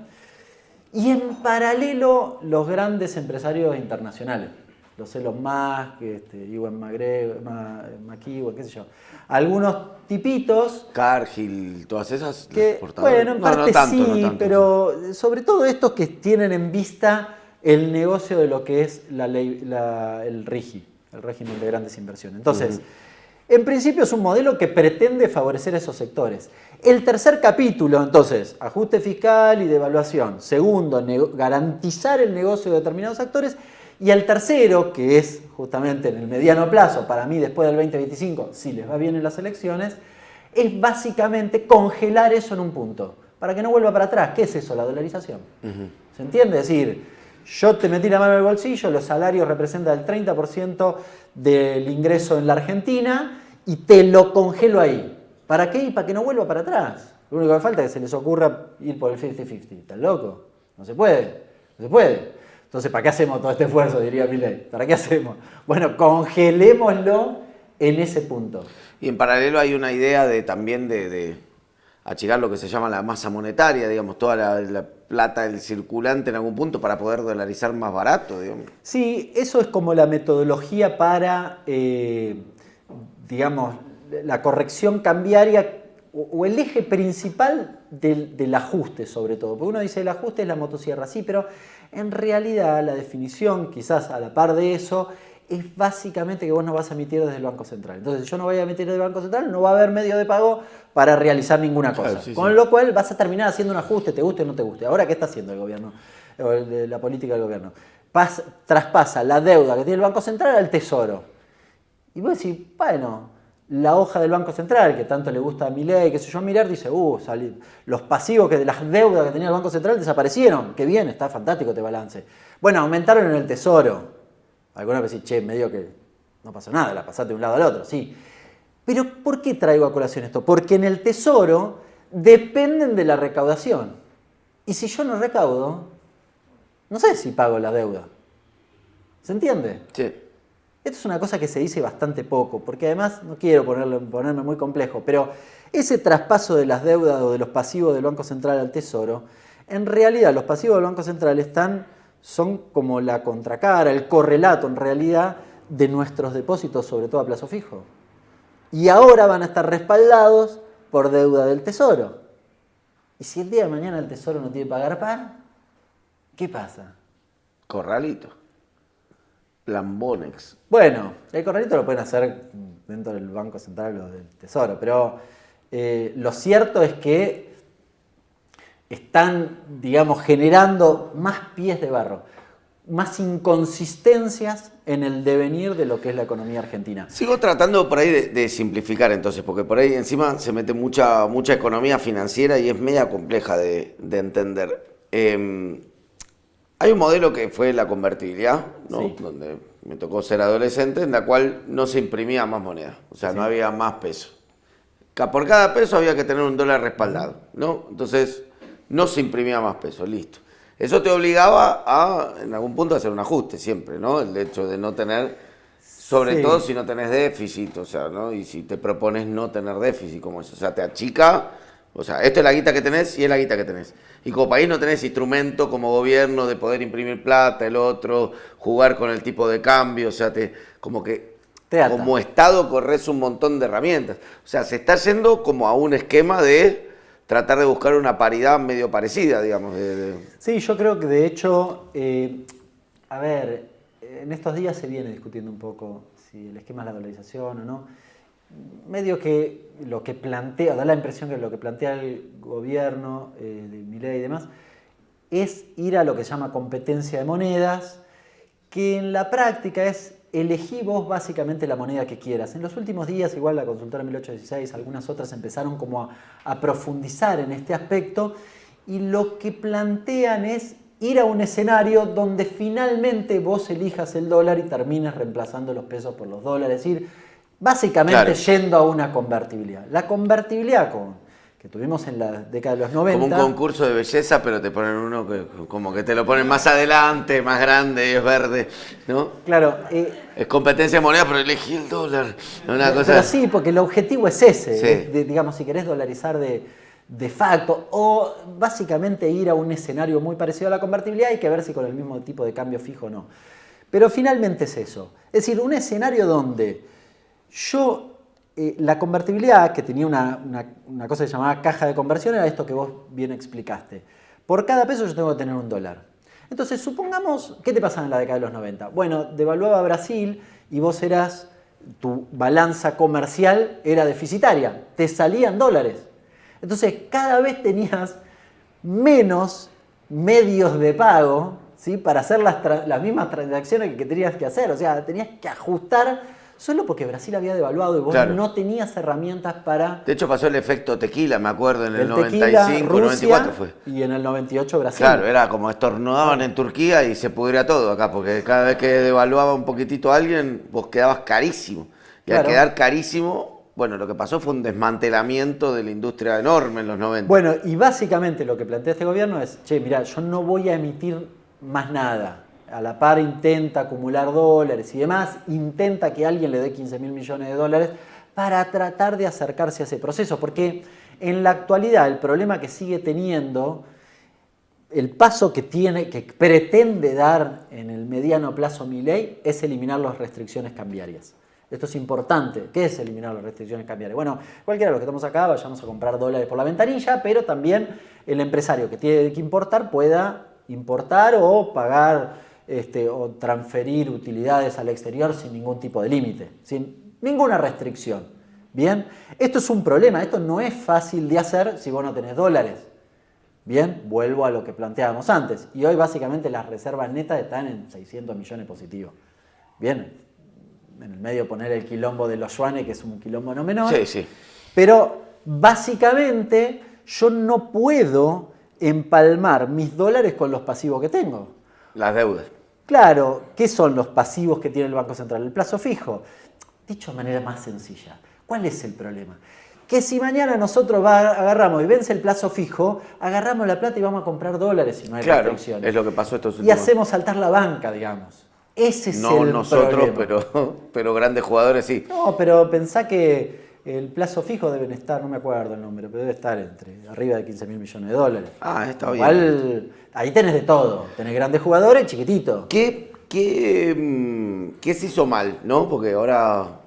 Y en paralelo, los grandes empresarios internacionales. Los Elon Musk, Ewan McEwan, qué sé yo. Algunos tipitos. Cargill, todas esas. Que, bueno, en parte tanto, sí, pero sobre todo estos que tienen en vista el negocio de lo que es la ley, el RIGI, el régimen de grandes inversiones. Entonces, en principio es un modelo que pretende favorecer a esos sectores. El tercer capítulo, entonces, ajuste fiscal y devaluación. Segundo, garantizar el negocio de determinados actores. Y el tercero, que es justamente en el mediano plazo, para mí después del 2025, si les va bien en las elecciones, es básicamente congelar eso en un punto, para que no vuelva para atrás. ¿Qué es eso? La dolarización. ¿Se entiende? Es decir, yo te metí la mano en el bolsillo, los salarios representan el 30% del ingreso en la Argentina y te lo congelo ahí. ¿Para qué? Y para que no vuelva para atrás. Lo único que falta es que se les ocurra ir por el 50-50. ¿Estás loco? No se puede. No se puede. Entonces, ¿para qué hacemos todo este esfuerzo? Diría Milei. ¿Para qué hacemos? Bueno, congelémoslo en ese punto. Y en paralelo hay una idea también de achicar lo que se llama la masa monetaria, digamos, toda la plata del circulante en algún punto para poder dolarizar más barato, digamos. Sí, eso es como la metodología para, digamos, la corrección cambiaria o el eje principal del ajuste, sobre todo. Porque uno dice el ajuste es la motosierra, sí, pero en realidad la definición, quizás a la par de eso, es básicamente que vos no vas a emitir desde el Banco Central. Entonces, si yo no voy a emitir desde el Banco Central, no va a haber medio de pago para realizar ninguna cosa. Claro, sí, Con lo cual vas a terminar haciendo un ajuste, te guste o no te guste. Ahora, ¿qué está haciendo el gobierno? La política del gobierno. Traspasa la deuda que tiene el Banco Central al Tesoro. Y vos decís, bueno, la hoja del Banco Central, que tanto le gusta a Milei, qué sé yo, mirar, dice, los pasivos de las deudas que tenía el Banco Central desaparecieron. Qué bien, está fantástico este balance. Bueno, aumentaron en el Tesoro. Algunos que dicen, che, medio que no pasó nada, la pasaste de un lado al otro, sí. Pero, ¿por qué traigo a colación esto? Porque en el Tesoro dependen de la recaudación. Y si yo no recaudo, no sé si pago la deuda. ¿Se entiende? Sí. Esto es una cosa que se dice bastante poco, porque además, no quiero ponerme muy complejo, pero ese traspaso de las deudas o de los pasivos del Banco Central al Tesoro, en realidad los pasivos del Banco Central son como la contracara, el correlato en realidad de nuestros depósitos, sobre todo a plazo fijo. Y ahora van a estar respaldados por deuda del Tesoro. Y si el día de mañana el Tesoro no tiene que pagar pan, ¿qué pasa? Corralito. Lambonex. Bueno, el corralito lo pueden hacer dentro del Banco Central o del Tesoro, pero lo cierto es que están, digamos, generando más pies de barro, más inconsistencias en el devenir de lo que es la economía argentina. Sigo tratando por ahí de simplificar entonces, porque por ahí encima se mete mucha economía financiera y es media compleja de entender. Hay un modelo que fue la convertibilidad, ¿no? Sí. Donde me tocó ser adolescente, en la cual no se imprimía más moneda, o sea, Sí. no había más peso. Por cada peso había que tener un dólar respaldado, ¿no? Entonces, no se imprimía más peso, listo. Eso te obligaba a, en algún punto, a hacer un ajuste siempre, ¿no? El hecho de no tener, sobre Sí. todo si no tenés déficit, o sea, ¿no? Y si te propones no tener déficit, como eso, o sea, te achica, o sea, esto es la guita que tenés y es la guita que tenés. Y como país no tenés instrumento como gobierno de poder imprimir plata, el otro, jugar con el tipo de cambio, o sea, como que Te ata. como Estado corres un montón de herramientas. O sea, se está yendo como a un esquema de tratar de buscar una paridad medio parecida, digamos. Sí, yo creo que de hecho, a ver, en estos días se viene discutiendo un poco si el esquema es la dolarización o no. Medio que lo que plantea, da la impresión que lo que plantea el gobierno de Milei y demás, es ir a lo que se llama competencia de monedas, que en la práctica es elegí vos básicamente la moneda que quieras. En los últimos días, igual la consultora 1816, algunas otras empezaron como a profundizar en este aspecto y lo que plantean es ir a un escenario donde finalmente vos elijas el dólar y termines reemplazando los pesos por los dólares. Es decir, básicamente Claro. yendo a una convertibilidad. La convertibilidad, que que tuvimos en la década de los 90. Como un concurso de belleza, pero te ponen uno que como que te lo ponen más adelante, más grande y es verde, ¿no? Claro. Es competencia de moneda, pero elegí el dólar. Una cosa... Pero sí, porque el objetivo es ese, Sí. digamos, si querés dolarizar de facto, o básicamente ir a un escenario muy parecido a la convertibilidad, hay que ver si con el mismo tipo de cambio fijo o no. Pero finalmente es eso. Es decir, un escenario donde la convertibilidad, que tenía una cosa que se llamaba caja de conversión, era esto que vos bien explicaste. Por cada peso yo tengo que tener $1. Entonces, supongamos, ¿qué te pasaba en la década de los 90? Bueno, devaluaba Brasil y vos tu balanza comercial era deficitaria, te salían dólares. Entonces, cada vez tenías menos medios de pago, ¿sí?, para hacer las mismas transacciones que tenías que hacer. O sea, tenías que ajustar solo porque Brasil había devaluado y vos no tenías herramientas para... De hecho, pasó el efecto tequila, me acuerdo, en el tequila, 95, Rusia, 94 fue. Y en el 98 Brasil. Claro, era como estornudaban en Turquía y se pudría todo acá, porque cada vez que devaluaba un poquitito a alguien, vos quedabas carísimo. Y al quedar carísimo, bueno, lo que pasó fue un desmantelamiento de la industria enorme en los 90. Bueno, y básicamente lo que plantea este gobierno es, che, mirá, yo no voy a emitir más nada. A la par intenta acumular dólares y demás, intenta que alguien le dé 15.000 millones de dólares para tratar de acercarse a ese proceso, porque en la actualidad el problema que sigue teniendo, el paso que pretende dar en el mediano plazo Milei es eliminar las restricciones cambiarias. Esto es importante. ¿Qué es eliminar las restricciones cambiarias? Bueno, cualquiera de los que estamos acá vayamos a comprar dólares por la ventanilla, pero también el empresario que tiene que importar pueda importar o pagar o transferir utilidades al exterior sin ningún tipo de límite, sin ninguna restricción. Bien, esto es un problema, esto no es fácil de hacer si vos no tenés dólares. Bien, vuelvo a lo que planteábamos antes. Y hoy básicamente las reservas netas están en 600 millones positivos. Bien, en el medio poner el quilombo de los yuanes, que es un quilombo no menor. Sí, sí. Pero básicamente yo no puedo empalmar mis dólares con los pasivos que tengo. Las deudas. Claro, ¿qué son los pasivos que tiene el Banco Central? El plazo fijo. Dicho de manera más sencilla, ¿cuál es el problema? Que si mañana nosotros agarramos y vence el plazo fijo, agarramos la plata y vamos a comprar dólares si no hay restricciones. Es lo que pasó estos últimos. Y hacemos saltar la banca, digamos. Ese es el problema. No nosotros, pero grandes jugadores sí. No, pero pensá que el plazo fijo deben estar, no me acuerdo el número, pero debe estar arriba de 15.000 millones de dólares. Ah, está Igual, bien. ahí tenés de todo. Tenés grandes jugadores, chiquititos. ¿Qué se hizo mal, no? Porque ahora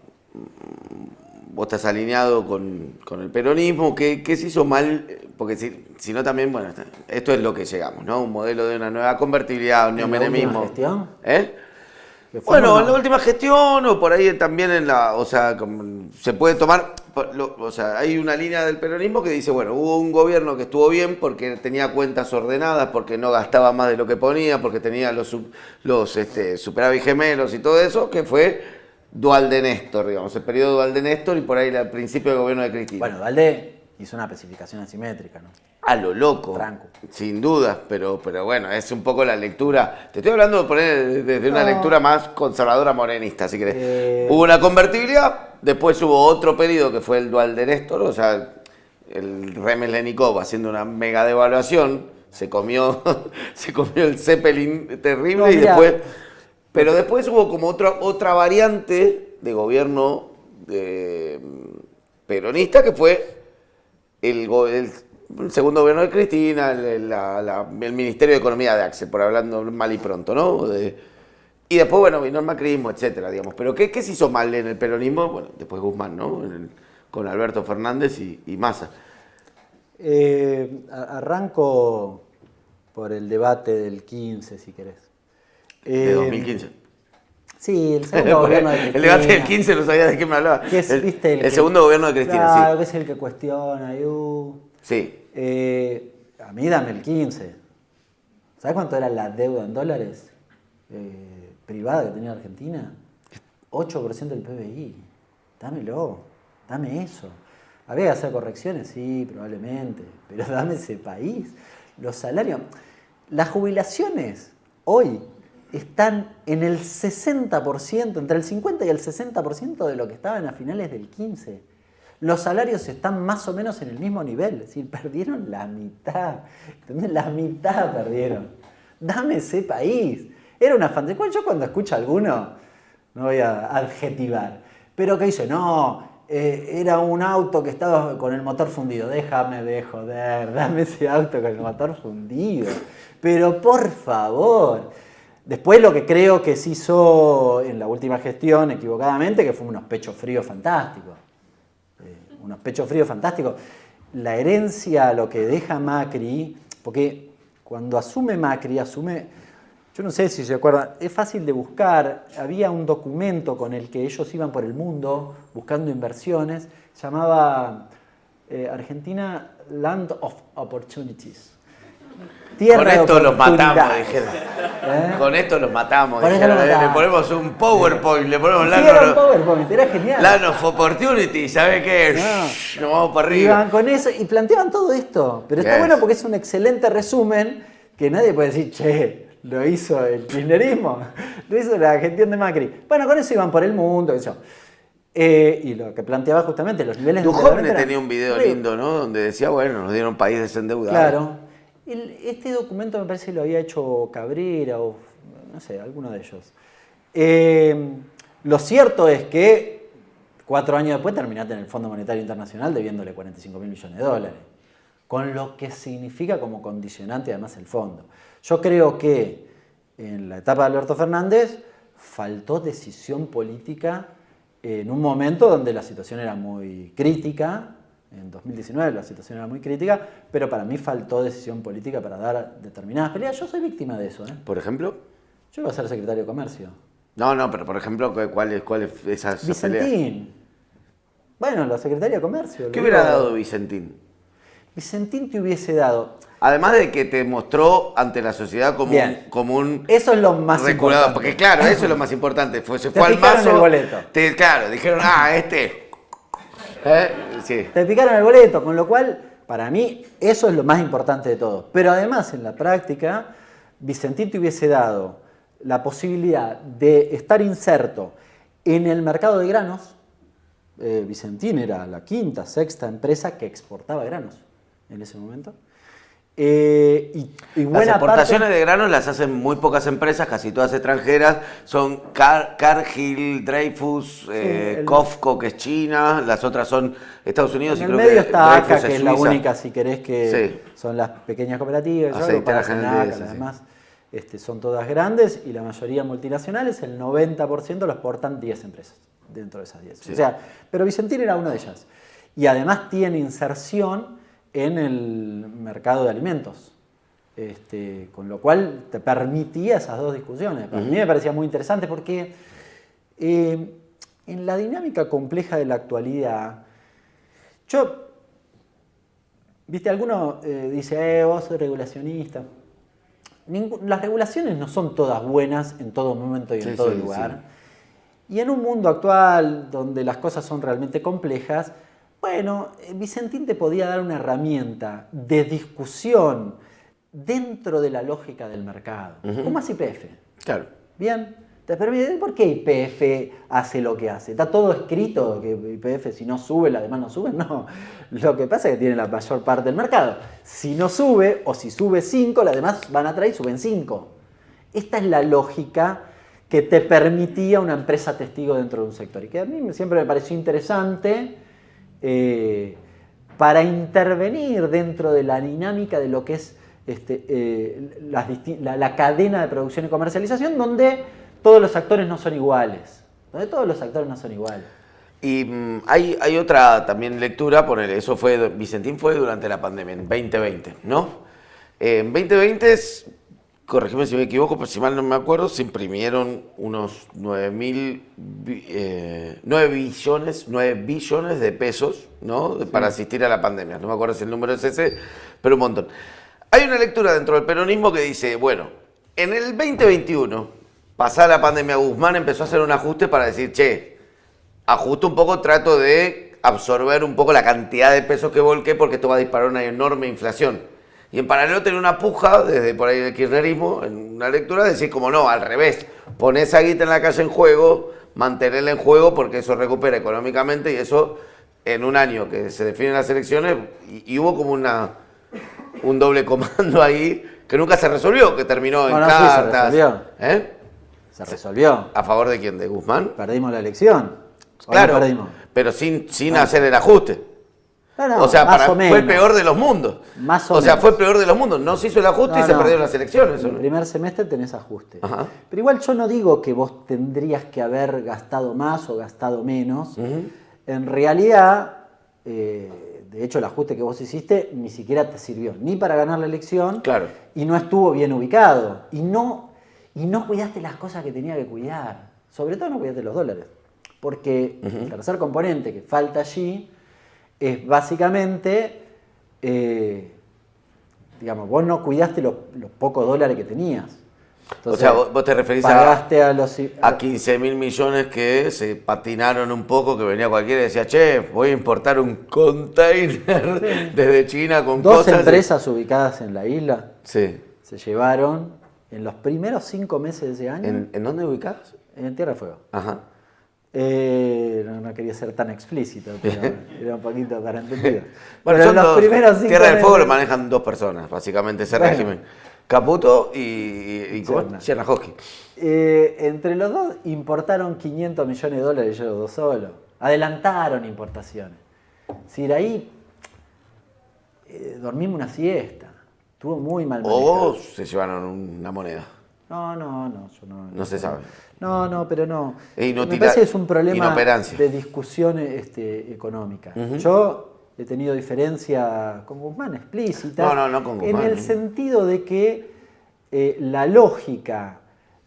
vos estás alineado con el peronismo. ¿Qué se hizo mal? Porque si no también, bueno, esto es lo que llegamos, ¿no? Un modelo de una nueva convertibilidad, un neomenemismo. ¿En la última gestión? ¿Eh? Bueno, en la última gestión o por ahí también o sea, se puede tomar, o sea, hay una línea del peronismo que dice, bueno, hubo un gobierno que estuvo bien porque tenía cuentas ordenadas, porque no gastaba más de lo que ponía, porque tenía los superávit gemelos y todo eso, que fue Duhalde Néstor, digamos, el periodo Duhalde Néstor y por ahí al principio del gobierno de Cristina. Bueno, Duhalde hizo una especificación asimétrica, ¿no? A lo loco, Franco. Sin duda, pero bueno, es un poco la lectura. Te estoy hablando de poner desde una lectura más conservadora morenista, si querés. Hubo una convertibilidad, después hubo otro periodo que fue el Duhalde Néstor, o sea, el Remes-Lenikov haciendo una mega devaluación, se comió el Zeppelin terrible No, y mira, después... Pero después hubo como otra variante de gobierno peronista que fue el segundo gobierno de Cristina, el Ministerio de Economía de Axel, por hablando mal y pronto, ¿no? Y después, bueno, vino el macrismo, etcétera, digamos. Pero ¿qué se hizo mal en el peronismo? Bueno, después Guzmán, ¿no? Con Alberto Fernández y Massa. Arranco por el debate del 15, si querés. De 2015. Sí, el segundo gobierno de Cristina. El debate del 15 no sabía de qué me hablaba. El segundo gobierno de Cristina, claro, sí. que es el que cuestiona. Sí. A mí dame el 15. ¿Sabes cuánto era la deuda en dólares privada que tenía Argentina? 8% del PBI. Dámelo, dame eso. ¿Había que hacer correcciones? Sí, probablemente. Pero dame ese país. Los salarios. Las jubilaciones hoy están en el 60%, entre el 50 y el 60% de lo que estaban a finales del 15. Los salarios están más o menos en el mismo nivel, es decir, perdieron la mitad, ¿entendés? La mitad perdieron. Dame ese país. Era una fantasía. Yo cuando escucho a alguno, no voy a adjetivar, pero que dice, no, era un auto que estaba con el motor fundido. Déjame de joder, dame ese auto con el motor fundido. Pero por favor. Después lo que creo que se hizo en la última gestión, equivocadamente, que fue unos pechos fríos fantásticos. Unos pechos fríos fantásticos. La herencia, lo que deja Macri, porque cuando asume Macri, yo no sé si se acuerdan, es fácil de buscar, había un documento con el que ellos iban por el mundo buscando inversiones, llamaba Argentina Land of Opportunities. Con esto los matamos, dijeron. Con esto los matamos, dijeron. Le ponemos un PowerPoint, le ponemos un PowerPoint, era genial. Land of Opportunity, ¿sabes qué? Nos vamos para arriba. Iban con eso y planteaban todo esto. Pero está bueno porque es un excelente resumen que nadie puede decir, che, lo hizo el kirchnerismo, lo hizo la gestión de Macri. Bueno, con eso iban por el mundo, eso. Y lo que planteaba justamente, los niveles de Duhovne tenía un video lindo, ¿no? Donde decía, bueno, nos dieron país desendeudado. Claro. Este documento me parece que lo había hecho Cabrera o, no sé, alguno de ellos. Lo cierto es que 4 años después terminaste en el Fondo Monetario Internacional debiéndole 45.000 millones de dólares. Con lo que significa como condicionante además el fondo. Yo creo que en la etapa de Alberto Fernández faltó decisión política en un momento donde la situación era muy crítica. En 2019 la situación era muy crítica, pero para mí faltó decisión política para dar determinadas peleas. Yo soy víctima de eso. ¿Por ejemplo? Yo iba a ser secretario de Comercio. No, pero por ejemplo, ¿cuál es esa pelea? Vicentín. Bueno, la secretaria de Comercio. ¿Qué hubiera dado Vicentín? Vicentín te hubiese dado... Además de que te mostró ante la sociedad como un eso es lo más reculado, importante. porque claro, eso es lo más importante. Se te fue al mazo. El boleto. Claro, dijeron, sí. Te picaron el boleto, con lo cual, para mí, eso es lo más importante de todo. Pero además, en la práctica, Vicentín te hubiese dado la posibilidad de estar inserto en el mercado de granos. Vicentín era la 5ª, 6ª empresa que exportaba granos en ese momento. Y buena las exportaciones parte... de granos las hacen muy pocas empresas, casi todas extranjeras. Son Cargill, Dreyfus, Cofco, que es China. Las otras son Estados Unidos. En y el creo medio que está Dreyfus ACA, que es la única, si querés, que son las pequeñas cooperativas. Aceiteras además, son todas grandes y la mayoría multinacionales. El 90% lo exportan 10 empresas dentro de esas 10. Sí. O sea, pero Vicentín era una de ellas. Y además tiene inserción en el mercado de alimentos, con lo cual te permitía esas dos discusiones. Para mí me parecía muy interesante porque en la dinámica compleja de la actualidad, alguno dice, vos sos regulacionista. Las regulaciones no son todas buenas en todo momento y en todo lugar. Sí. Y en un mundo actual donde las cosas son realmente complejas, bueno, Vicentín te podía dar una herramienta de discusión dentro de la lógica del mercado, como hace YPF. Claro. Bien, te permite, ¿por qué YPF hace lo que hace? ¿Está todo escrito que YPF si no sube, la demás no sube? No, lo que pasa es que tiene la mayor parte del mercado. Si no sube, o si sube 5, las demás van atrás y suben 5. Esta es la lógica que te permitía una empresa testigo dentro de un sector. Y que a mí siempre me pareció interesante para intervenir dentro de la dinámica de lo que es la cadena de producción y comercialización, donde todos los actores no son iguales. Y hay otra también lectura, eso Vicentín fue durante la pandemia, en 2020, ¿no? En 2020, corregime si me equivoco, pero si mal no me acuerdo, se imprimieron unos 9 billones de pesos, ¿no? Para asistir a la pandemia. No me acuerdo si el número es ese, pero un montón. Hay una lectura dentro del peronismo que dice, bueno, en el 2021, pasada la pandemia, Guzmán empezó a hacer un ajuste para decir, ajusto un poco, trato de absorber un poco la cantidad de pesos que volqué porque esto va a disparar una enorme inflación. Y en paralelo tenía una puja, desde por ahí del kirchnerismo, en una lectura, de decir como no, al revés, poner esa guita en la calle en juego, mantenerla en juego porque eso recupera económicamente y eso en un año que se definen las elecciones y hubo como un doble comando ahí que nunca se resolvió, que terminó en Bueno, sí, cartas. se resolvió. ¿Eh? Se resolvió. ¿A favor de quién? ¿De Guzmán? Perdimos la elección. ¿O Claro, no perdimos? pero sin hacer el ajuste. No, no, O sea, más o fue el menos. peor de los mundos. Más o O sea, menos. fue el peor de los mundos. No se hizo el ajuste y No, se no. perdieron las elecciones. ¿o En el no? primer semestre tenés ajuste. Ajá. Pero igual yo no digo que vos tendrías que haber gastado más o gastado menos. En realidad, de hecho, el ajuste que vos hiciste ni siquiera te sirvió ni para ganar la elección. Claro. Y no estuvo bien ubicado. Y no cuidaste las cosas que tenía que cuidar. Sobre todo no cuidaste los dólares. Porque el tercer componente que falta allí es básicamente, digamos, vos no cuidaste los pocos dólares que tenías. Entonces, o sea, vos te referís pagaste a los... a 15.000 millones que se patinaron un poco, que venía cualquiera y decía, che, voy a importar un container desde China con Dos cosas. empresas ubicadas en la isla Sí. se llevaron en los primeros 5 meses de ese año ¿En dónde ubicadas? en Tierra del Fuego. Ajá. No quería ser tan explícito, pero era un poquito para entendido. Bueno, Pero son en los dos. primeros 5 Tierra del Fuego lo meses- manejan 2 personas, básicamente, ese Bueno. régimen. Caputo y Chernahovsky. Entre los dos importaron 500 millones de dólares ellos dos solos. Adelantaron importaciones. Es decir, ahí dormimos una siesta. Estuvo muy mal manejado. O se llevaron una moneda. No, yo no. No se sabe. No, pero no. E Me parece que es un problema inoperancia. de discusión económica. Yo he tenido diferencia con Guzmán explícita. No con Guzmán. En el sentido de que la lógica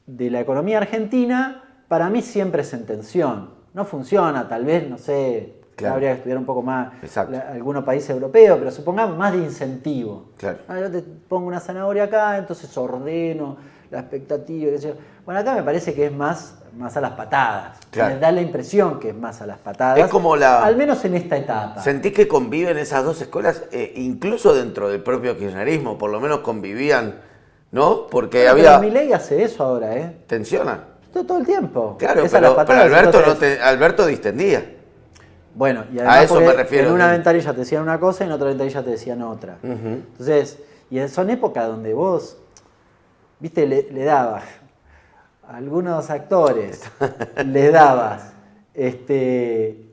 de la economía argentina para mí siempre es en tensión. No funciona, tal vez, no sé, Claro. habría que estudiar un poco más Exacto. algunos países europeos, pero supongamos más de incentivo. Claro. Yo te pongo una zanahoria acá, entonces ordeno la expectativa. Qué sé yo. Bueno, acá me parece que es más a las patadas. Claro. Me da la impresión que es más a las patadas. Es como al menos en esta etapa. ¿Sentís que conviven esas dos escuelas? Incluso dentro del propio kirchnerismo, por lo menos convivían, ¿no? Porque Pero había... Milei hace eso ahora, ¿eh? Tensionan. Todo el tiempo. Claro, Es a las pero patadas, Alberto, entonces- Alberto distendía. Bueno, y además eso me porque refiero. en una ventanilla te decían una cosa y en otra ventanilla te decían otra. Entonces, y son épocas donde vos, viste, le dabas a algunos actores, les dabas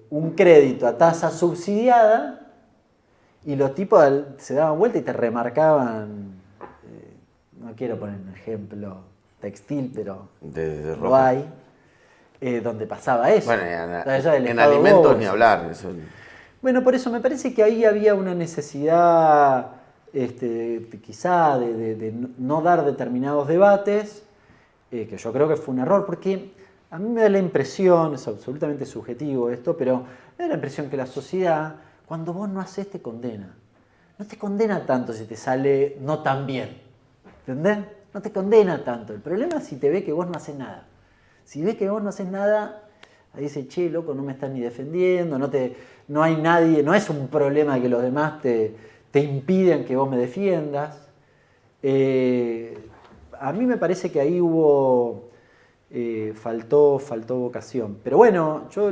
un crédito a tasa subsidiada y los tipos se daban vuelta y te remarcaban, no quiero poner un ejemplo textil, pero De lo ropa. hay, donde pasaba eso. Bueno, O sea, eso del en Estado alimentos bobo, ni eso. hablar. Eso. Bueno, por eso me parece que ahí había una necesidad quizá de no dar determinados debates, que yo creo que fue un error, porque a mí me da la impresión, es absolutamente subjetivo esto, pero me da la impresión que la sociedad, cuando vos no haces, te condena. No te condena tanto si te sale no tan bien, ¿entendés? No te condena tanto. El problema es si te ve que vos no haces nada. Si ves que vos no haces nada, ahí dice, che, loco, no me estás ni defendiendo, no hay nadie, no es un problema de que los demás te impiden que vos me defiendas. A mí me parece que ahí faltó vocación. Pero bueno, yo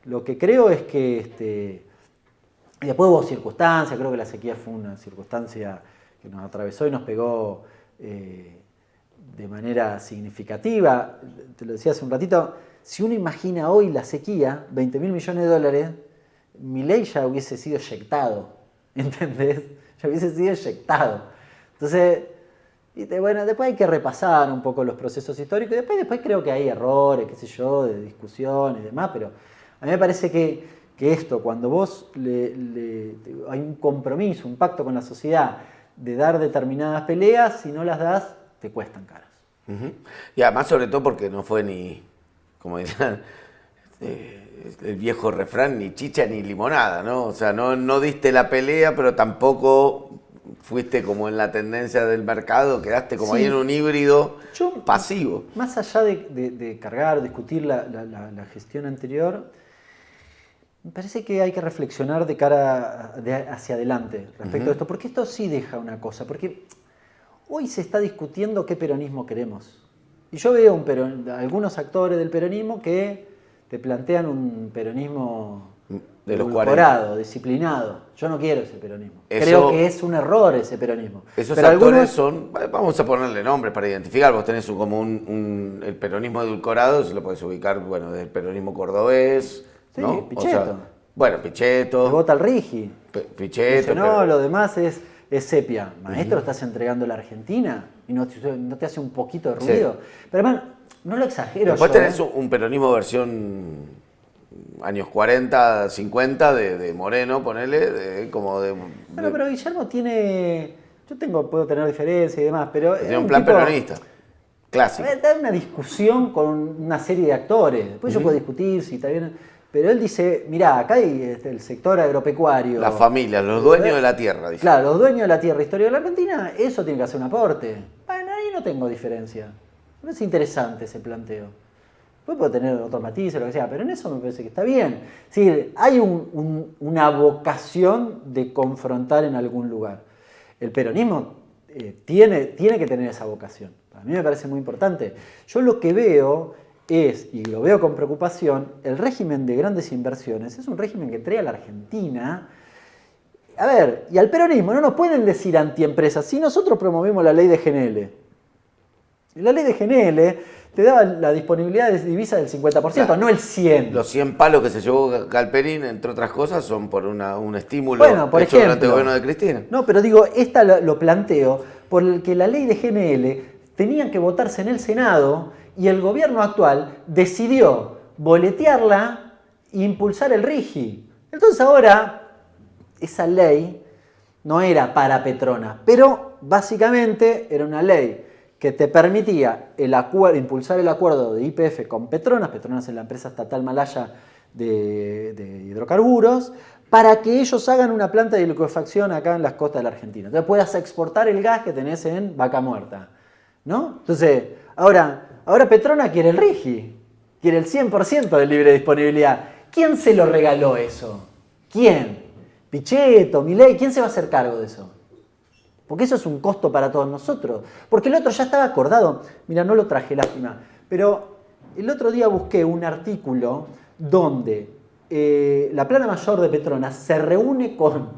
lo que creo es que y después hubo circunstancias, creo que la sequía fue una circunstancia que nos atravesó y nos pegó de manera significativa. Te lo decía hace un ratito, si uno imagina hoy la sequía, 20.000 millones de dólares, Milei ya hubiese sido eyectado, ¿entendés? Ya hubiese sido eyectado. Entonces, bueno, después hay que repasar un poco los procesos históricos, y después creo que hay errores, qué sé yo, de discusión y demás, pero a mí me parece que esto, cuando vos hay un compromiso, un pacto con la sociedad de dar determinadas peleas, si no las das, te cuestan caras. Y además, sobre todo, porque no fue ni, como dirían, el viejo refrán, ni chicha ni limonada, ¿no? O sea, no diste la pelea, pero tampoco fuiste como en la tendencia del mercado, quedaste como Sí. ahí en un híbrido Yo, pasivo. Más allá de cargar, discutir la gestión anterior, me parece que hay que reflexionar de cara hacia adelante respecto a esto, porque esto sí deja una cosa, porque hoy se está discutiendo qué peronismo queremos. Y yo veo algunos actores del peronismo que te plantean un peronismo De los edulcorado, disciplinado. Yo no quiero ese peronismo. Eso- Creo que es un error ese peronismo. Esos Pero actores algunos- son, vamos a ponerle nombres para identificar, vos tenés el peronismo edulcorado, se lo podés ubicar, bueno, del peronismo cordobés, Sí, ¿no? Pichetto. Bueno, que Pichetto, vota al Rigi. Pichetto, Dice, no, lo demás es sepia. Maestro, estás entregando la Argentina y no te hace un poquito de ruido. Pero hermano, no lo exagero después yo. tenés un peronismo versión años 40, 50 de Moreno, ponele, como de... Bueno, pero Guillermo tiene... puedo tener diferencias y demás, pero... tiene es un plan tipo- peronista, clásico. Da una discusión con una serie de actores. Después yo puedo discutir si está bien... Pero él dice, mirá, acá hay el sector agropecuario. Las familias, los dueños de la tierra, dice. Claro, los dueños de la tierra histórica de la Argentina, eso tiene que hacer un aporte. Bueno, ahí no tengo diferencia. Me parece interesante ese planteo. Después puedo tener otros matices, lo que sea, pero en eso me parece que está bien. Es decir, hay una vocación de confrontar en algún lugar. El peronismo tiene que tener esa vocación. A mí me parece muy importante. Yo lo que veo es, y lo veo con preocupación, el régimen de grandes inversiones es un régimen que trae a la Argentina. A ver, y al peronismo no nos pueden decir antiempresas si nosotros promovimos la ley de GNL. Y la ley de GNL te daba la disponibilidad de divisa del 50%, Claro. no el 100%. Los 100 palos que se llevó Galperín, entre otras cosas, son por un estímulo Bueno, por hecho durante el ejemplo. gobierno de Cristina. No, pero digo, esta lo planteo por el que la ley de GNL tenía que votarse en el Senado y el gobierno actual decidió boletearla e impulsar el RIGI. Entonces ahora, esa ley no era para Petronas, pero básicamente era una ley que te permitía impulsar el acuerdo de YPF con Petronas. Petronas es la empresa estatal malaya de hidrocarburos, para que ellos hagan una planta de liquefacción acá en las costas de la Argentina. Entonces puedas exportar el gas que tenés en Vaca Muerta, ¿no? Entonces, ahora Petronas quiere el RIGI, quiere el 100% de libre disponibilidad. ¿Quién se lo regaló eso? ¿Quién? Pichetto, Milei, ¿quién se va a hacer cargo de eso? Porque eso es un costo para todos nosotros. Porque el otro ya estaba acordado. Mira, no lo traje, lástima. Pero el otro día busqué un artículo donde la plana mayor de Petronas se reúne con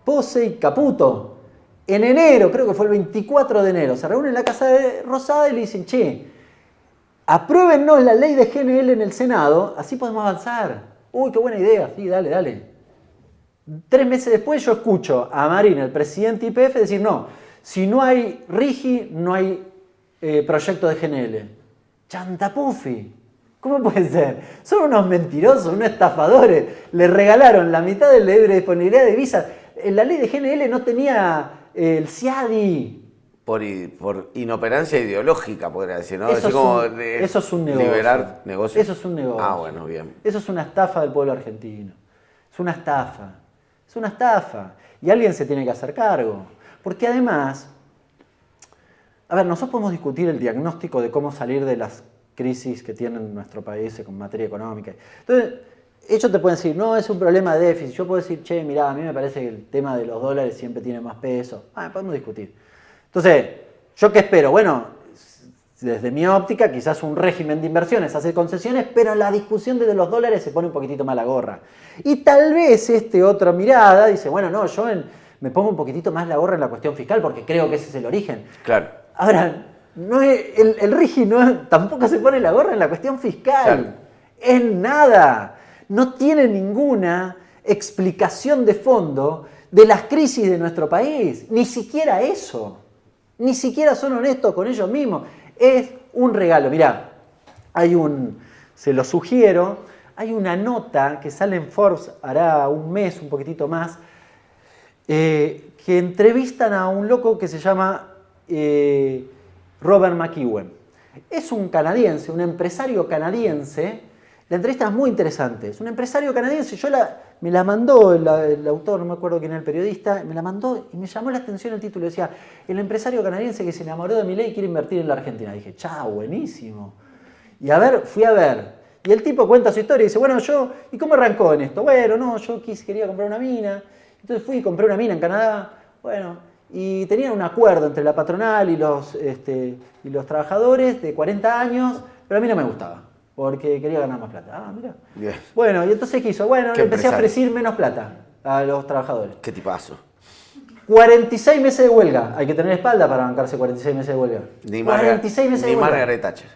Pose y Caputo. En enero, creo que fue el 24 de enero, se reúnen en la Casa de Rosada y le dicen, che, apruébennos la ley de GNL en el Senado, así podemos avanzar. Uy, qué buena idea. Sí, dale. 3 meses después yo escucho a Marín, el presidente YPF, decir, no, si no hay RIGI, no hay proyecto de GNL. Chantapufi. ¿Cómo puede ser? Son unos mentirosos, unos estafadores. Le regalaron la mitad de la libre disponibilidad de divisas. La ley de GNL no tenía el CIADI. Por inoperancia ideológica, podría decir, ¿no? Eso, Así como eso es un negocio. liberar negocios. Eso es un negocio. Ah, bueno, bien. Eso es una estafa del pueblo argentino. Es una estafa. Es una estafa. Y alguien se tiene que hacer cargo. Porque además, a ver, nosotros podemos discutir el diagnóstico de cómo salir de las crisis que tiene nuestro país con materia económica. Entonces, ellos te pueden decir, no, es un problema de déficit. Yo puedo decir, che, mirá, a mí me parece que el tema de los dólares siempre tiene más peso. Podemos discutir. Entonces, ¿yo qué espero? Bueno, desde mi óptica, quizás un régimen de inversiones hace concesiones, pero la discusión de los dólares se pone un poquitito más la gorra. Y tal vez otra mirada dice, bueno, no, yo me pongo un poquitito más la gorra en la cuestión fiscal porque creo que ese es el origen. Claro. Ahora, el RIGI tampoco se pone la gorra en la cuestión fiscal. Claro. En nada. No tiene ninguna explicación de fondo de las crisis de nuestro país. Ni siquiera eso. Ni siquiera son honestos con ellos mismos. Es un regalo. Mirá, se lo sugiero, hay una nota que sale en Forbes hará un mes, un poquitito más, que entrevistan a un loco que se llama Robert McEwen. Es un canadiense, un empresario canadiense. La entrevista es muy interesante. Es un empresario canadiense. Me la mandó el autor, no me acuerdo quién era el periodista, me la mandó y me llamó la atención el título. Decía, el empresario canadiense que se enamoró de Milei y quiere invertir en la Argentina. Dije, chao, buenísimo. Y fui a ver. Y el tipo cuenta su historia y dice, bueno, ¿y cómo arrancó en esto? Bueno, no, yo quería comprar una mina. Entonces fui y compré una mina en Canadá. Bueno, y tenían un acuerdo entre la patronal y los trabajadores de 40 años, pero a mí no me gustaba. porque quería ganar más plata. Ah, mira. Bien. Bueno, y entonces ¿qué hizo? Bueno, Qué le empecé a empresario. ofrecer menos plata a los trabajadores. Qué tipazo. 46 meses de huelga. Hay que tener espalda para bancarse 46 meses de huelga. Ni 46 meses ni de huelga. Margaret Thatcher.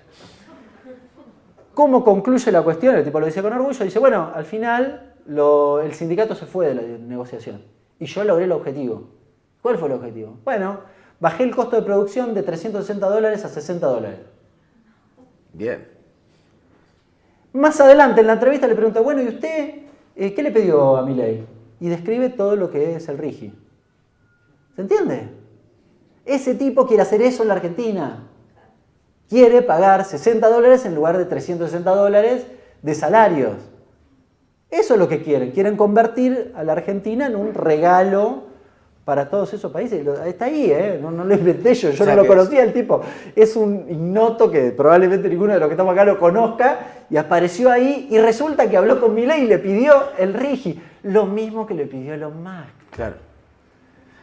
¿Cómo concluye la cuestión? El tipo lo dice con orgullo. Dice, bueno, al final el sindicato se fue de la negociación. Y yo logré el objetivo. ¿Cuál fue el objetivo? Bueno, bajé el costo de producción de $360 a $60. Bien. Más adelante en la entrevista le pregunta, bueno, ¿y usted qué le pidió a Milei? Y describe todo lo que es el RIGI. ¿Se entiende? Ese tipo quiere hacer eso en la Argentina. Quiere pagar $60 en lugar de $360 de salarios. Eso es lo que quieren. Quieren convertir a la Argentina en un regalo para todos esos países. Está ahí, ¿eh? No lo inventé yo. Yo O sea no lo que conocía el tipo. Es un ignoto que probablemente ninguno de los que estamos acá lo conozca. Y apareció ahí y resulta que habló con Milei y le pidió el RIGI. Lo mismo que le pidió Elon Musk. Claro.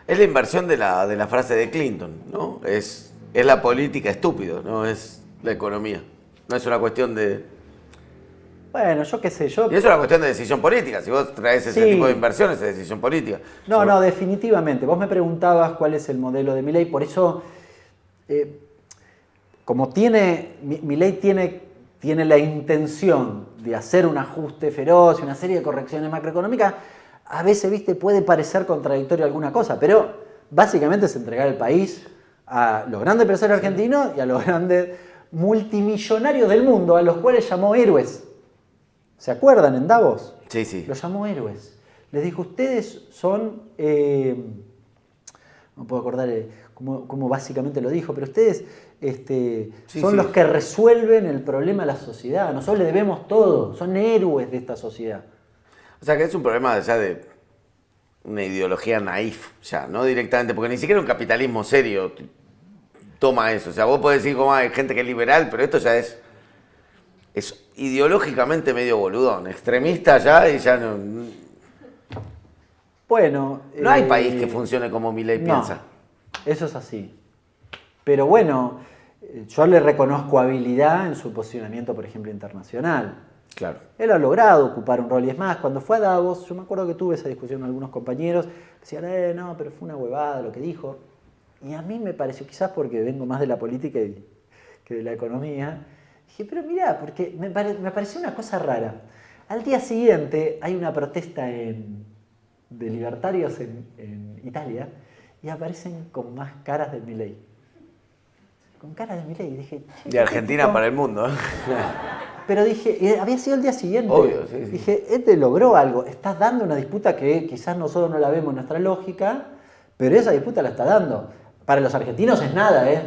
Es la inversión de la frase de Clinton, ¿no? Es la política estúpido, no es la economía. No es una cuestión de... Bueno, yo qué sé, yo... Y es una cuestión de decisión política. Si vos traes ese Sí. tipo de inversiones, es decisión política. No, definitivamente. Vos me preguntabas cuál es el modelo de Milei, por eso, como Milei tiene la intención de hacer un ajuste feroz y una serie de correcciones macroeconómicas, a veces, viste, puede parecer contradictorio alguna cosa, pero básicamente es entregar el país a los grandes empresarios argentinos y a los grandes multimillonarios del mundo, a los cuales llamó héroes. ¿Se acuerdan en Davos? Sí, sí. Los llamó héroes. Les dijo, ustedes son, no puedo acordar cómo básicamente lo dijo, pero ustedes son los que resuelven el problema de la sociedad. Nosotros les debemos todo, son héroes de esta sociedad. O sea que es un problema ya de una ideología naif, ya, no directamente, porque ni siquiera un capitalismo serio toma eso. O sea, vos podés decir como hay gente que es liberal, pero esto ya es ideológicamente medio boludón, extremista ya y ya no... Bueno... No hay país que funcione como Milei no, piensa. Eso es así. Pero bueno, yo le reconozco habilidad en su posicionamiento, por ejemplo, internacional. Claro. Él ha logrado ocupar un rol y es más, cuando fue a Davos, yo me acuerdo que tuve esa discusión con algunos compañeros, decían, no, pero fue una huevada lo que dijo. Y a mí me pareció, quizás porque vengo más de la política que de la economía, dije, pero mirá, porque me pareció una cosa rara. Al día siguiente hay una protesta de libertarios en Italia y aparecen con más caras de Milei. Con caras de Milei. Y dije, che, De Argentina para el mundo. Pero dije, había sido el día siguiente. Obvio, sí, sí. Dije, logró algo. Estás dando una disputa que quizás nosotros no la vemos en nuestra lógica, pero esa disputa la está dando. Para los argentinos es nada, ¿eh?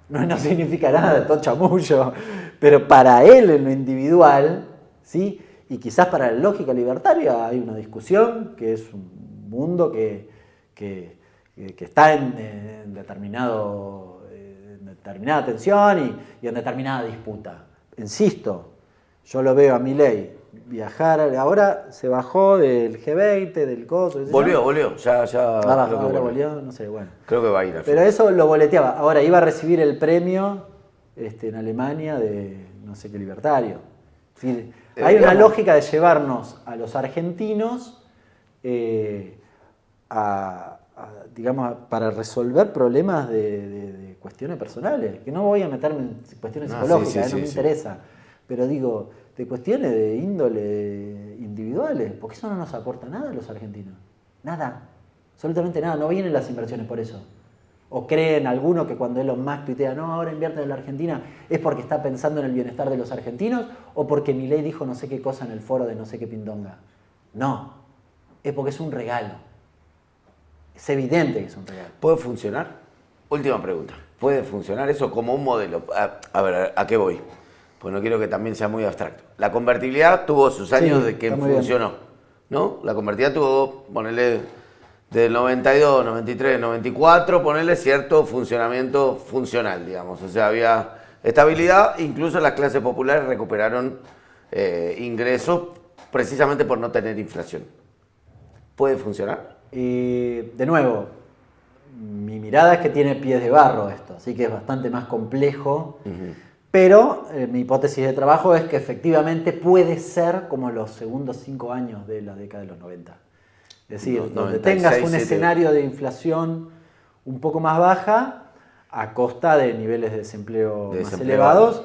No significa nada, es todo chamullo. Pero para él, en lo individual, ¿sí? Y quizás para la lógica libertaria hay una discusión que es un mundo que está en determinada tensión y en determinada disputa. Insisto, yo lo veo a Milei viajar, ahora se bajó del G20, del coso. Volvió, ya Ahora creo que volvió, no sé, bueno. Creo que va a ir al Pero final. eso lo boleteaba. Ahora iba a recibir el premio en Alemania de no sé qué libertario. Es decir, hay una lógica de llevarnos a los argentinos digamos, para resolver problemas de cuestiones personales. Que no voy a meterme en cuestiones psicológicas, no me interesa. Pero digo, de cuestiones de índole individuales. Porque eso no nos aporta nada a los argentinos. Nada. Absolutamente nada. No vienen las inversiones por eso. ¿O creen alguno que cuando Elon Musk tuitea, no, ahora invierten en la Argentina, es porque está pensando en el bienestar de los argentinos o porque Milei dijo no sé qué cosa en el foro de no sé qué pindonga? No, es porque es un regalo. Es evidente que es un regalo. ¿Puede funcionar? Última pregunta. ¿Puede funcionar eso como un modelo? A ver, ¿a qué voy? Pues no quiero que también sea muy abstracto. La convertibilidad tuvo sus años de que está muy funcionó, bien. ¿no? La convertibilidad tuvo, ponele... Del 92, 93, 94, ponerle cierto funcionamiento funcional, digamos. O sea, había estabilidad, incluso las clases populares recuperaron ingresos precisamente por no tener inflación. ¿Puede funcionar? De nuevo, mi mirada es que tiene pies de barro esto, así que es bastante más complejo. Pero mi hipótesis de trabajo es que efectivamente puede ser como los segundos 5 años de la década de los 90. Es decir, donde 96, tengas un 7. escenario de inflación un poco más baja a costa de niveles de desempleo más elevados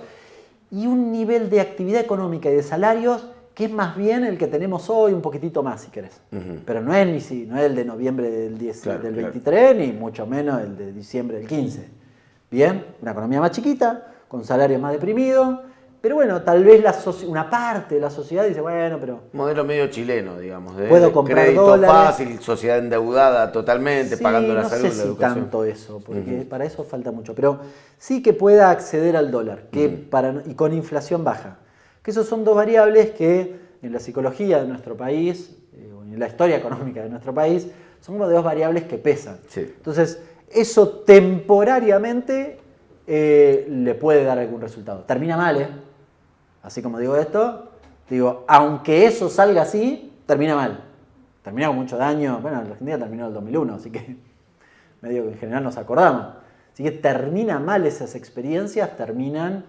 y un nivel de actividad económica y de salarios que es más bien el que tenemos hoy, un poquitito más si querés. Pero no es el de noviembre del 23, ni mucho menos el de diciembre del 15. Bien, una economía más chiquita, con salarios más deprimidos, pero bueno, tal vez una parte de la sociedad dice, bueno, pero... Modelo medio chileno, digamos. Puedo comprar crédito dólares. fácil, sociedad endeudada totalmente, Sí, pagando la no salud, sé la si educación. tanto eso, porque para eso falta mucho, pero sí que pueda acceder al dólar, y con inflación baja. Que esos son dos variables que en la psicología de nuestro país, o en la historia económica de nuestro país, son como dos variables que pesan. Sí. Entonces, eso temporariamente le puede dar algún resultado. Termina mal, así como digo esto, digo, aunque eso salga así, termina mal. Termina con mucho daño. Bueno, en Argentina terminó en el 2001, así que medio que en general nos acordamos. Así que termina mal esas experiencias, terminan